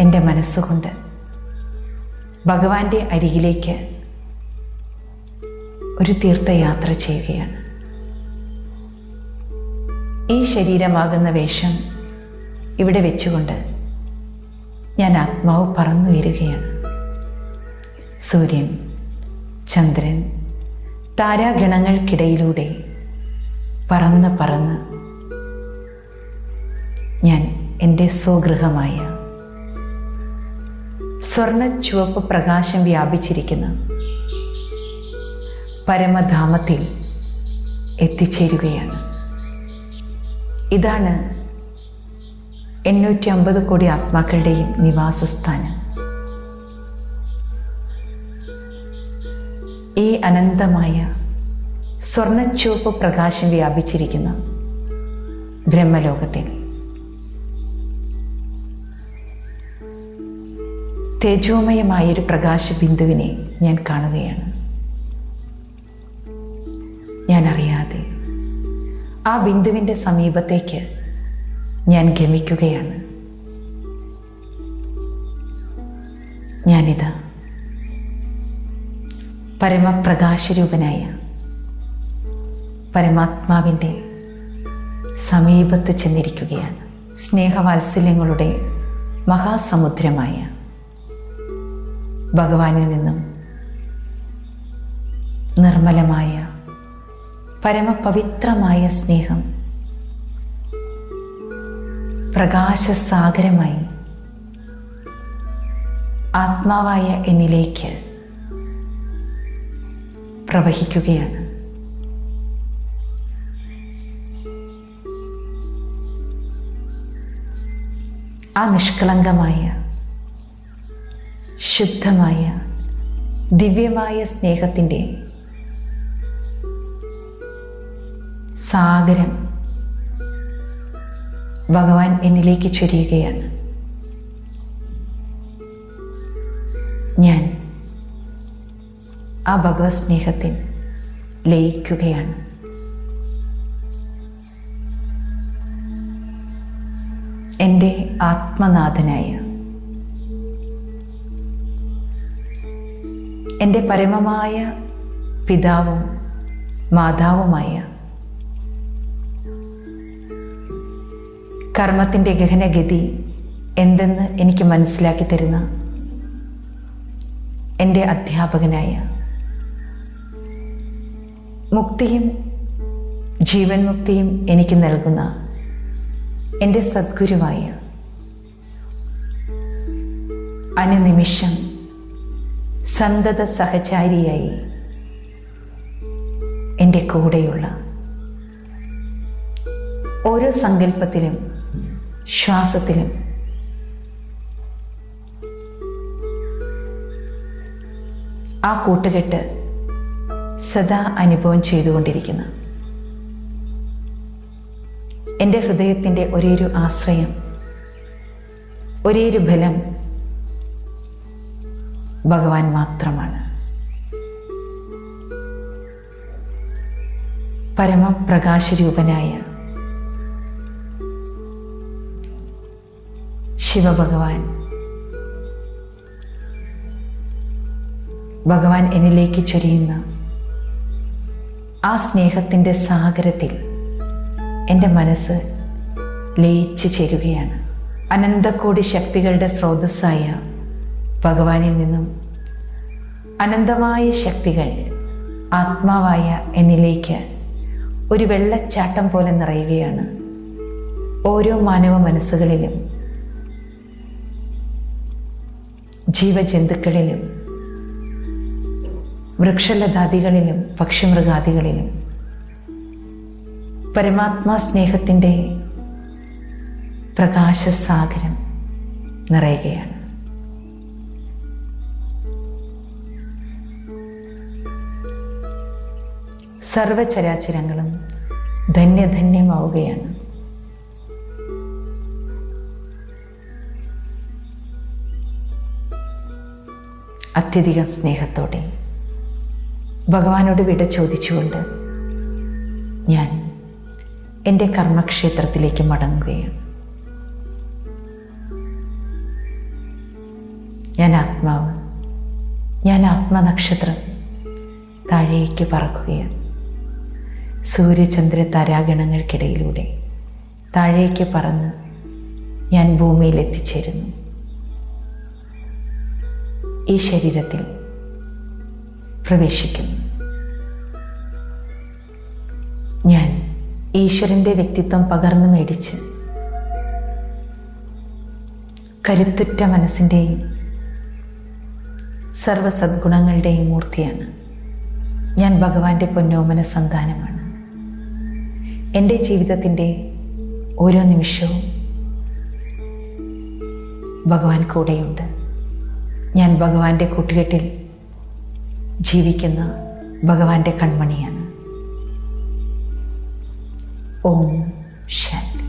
Speaker 1: എൻ്റെ മനസ്സുകൊണ്ട് ഭഗവാന്റെ അരികിലേക്ക് ഒരു തീർത്ഥയാത്ര ചെയ്യുകയാണ്. ഈ ശരീരമാകുന്ന വേഷം ഇവിടെ വെച്ചുകൊണ്ട് ഞാൻ ആത്മാവ് പറന്നുയരുകയാണ്. സൂര്യൻ, ചന്ദ്രൻ, താരാഗണങ്ങൾക്കിടയിലൂടെ പറന്ന് പറന്ന് ഞാൻ എൻ്റെ സ്വഗൃഹമായ സ്വർണ്ണ ചുവപ്പ് പ്രകാശം വ്യാപിച്ചിരിക്കുന്ന പരമധാമത്തിൽ എത്തിച്ചേരുകയാണ്. ഇതാണ് 850 കോടി ആത്മാക്കളുടെയും നിവാസസ്ഥാനം. ഈ അനന്തമായ സ്വർണ്ണച്ചുവപ്പ് പ്രകാശം വ്യാപിച്ചിരിക്കുന്ന ബ്രഹ്മലോകത്തിൽ തേജോമയമായൊരു പ്രകാശബിന്ദുവിനെ ഞാൻ കാണുകയാണ്. ഞാൻ അറിയാതെ ആ ബിന്ദുവിൻ്റെ സമീപത്തേക്ക് ഞാൻ ഗമിക്കുകയാണ്. ഞാനിതാ പരമപ്രകാശരൂപനായ പരമാത്മാവിൻ്റെ സമീപത്ത് ചെന്നിരിക്കുകയാണ്. സ്നേഹവാത്സല്യങ്ങളുടെ മഹാസമുദ്രമായ ഭഗവാനിൽ നിന്നും നിർമ്മലമായ പരമപവിത്രമായ സ്നേഹം പ്രകാശസാഗരമായി ആത്മാവായ എന്നിലേക്ക് പ്രവഹിക്കുകയാണ്. ആ നിഷ്കളങ്കമായ ശുദ്ധമായ ദിവ്യമായ സ്നേഹത്തിൻ്റെ സാഗരം ഭഗവാൻ എന്നിലേക്ക് ചൊരിയുകയാണ്. ഞാൻ ആ ഭഗവത് സ്നേഹത്തിൽ ലയിക്കുകയാണ്. എൻ്റെ ആത്മനാഥനായ എൻ്റെ പരമമായ പിതാവും മാതാവുമായ കർമ്മത്തിൻ്റെ ഗഹനഗതി എന്തെന്ന് എനിക്ക് മനസ്സിലാക്കി തരുന്ന എൻ്റെ അധ്യാപകനായ, മുക്തിയും ജീവൻ മുക്തിയും എനിക്ക് നൽകുന്ന എൻ്റെ സദ്ഗുരുവായ, അനുനിമിഷം സന്തത സഹചാരിയായി എൻ്റെ കൂടെയുള്ള ഓരോ സങ്കല്പത്തിലും ശ്വാസത്തിലും ആ കൂട്ടുകെട്ട് സദാ അനുഭവം ചെയ്തുകൊണ്ടിരിക്കുന്ന എൻ്റെ ഹൃദയത്തിൻ്റെ ഒരേയൊരു ആശ്രയം, ഒരേയൊരു ബലം ഭഗവാൻ മാത്രമാണ്. പരമപ്രകാശരൂപനായ ശിവഭഗവാൻ, ഭഗവാൻ എന്നിലേക്ക് ചൊരിയുന്ന ആ സ്നേഹത്തിൻ്റെ സാഗരത്തിൽ എൻ്റെ മനസ്സ് ലയിച്ചു ചേരുകയാണ്. അനന്തകോടി ശക്തികളുടെ സ്രോതസ്സായ ഭഗവാനിൽ നിന്നും അനന്തമായ ശക്തികൾ ആത്മാവായ എന്നിലേക്ക് ഒരു വെള്ളച്ചാട്ടം പോലെ നിറയുകയാണ്. ഓരോ മാനവ മനസ്സുകളിലും, ജീവജന്തുക്കളിലും, വൃക്ഷലതാദികളിലും, പക്ഷിമൃഗാദികളിലും പരമാത്മാ സ്നേഹത്തിൻ്റെ പ്രകാശസാഗരം നിറയുകയാണ്. സർവചരാചരങ്ങളും ധന്യധന്യമാവുകയാണ്. അത്യധികം സ്നേഹത്തോടെ ഭഗവാനോട് വിട ചോദിച്ചുകൊണ്ട് ഞാൻ എൻ്റെ കർമ്മക്ഷേത്രത്തിലേക്ക് മടങ്ങുകയാണ്. ഞാൻ ആത്മാവ്, ഞാൻ ആത്മനക്ഷത്രം താഴേക്ക് പറക്കുകയാണ്. സൂര്യചന്ദ്ര താരാഗണങ്ങൾക്കിടയിലൂടെ താഴേക്ക് പറന്ന് ഞാൻ ഭൂമിയിൽ എത്തിച്ചേരുന്നു. ഈ ശരീരത്തിൽ പ്രവേശിക്കുന്നു. ഞാൻ ഈശ്വരൻ്റെ വ്യക്തിത്വം പകർന്നു മേടിച്ച് കരുത്തുറ്റ മനസ്സിൻ്റെയും സർവസദ്ഗുണങ്ങളുടെയും മൂർത്തിയാണ്. ഞാൻ ഭഗവാന്റെ പൊന്നോമന സന്താനമാണ്. എൻ്റെ ജീവിതത്തിൻ്റെ ഓരോ നിമിഷവും ഭഗവാൻ കൂടെയുണ്ട്. ഞാൻ ഭഗവാന്റെ കൂട്ടുകെട്ടിൽ ജീവിക്കുന്ന ഭഗവാന്റെ കൺമണിയാണ്. ഓം ശാന്തി.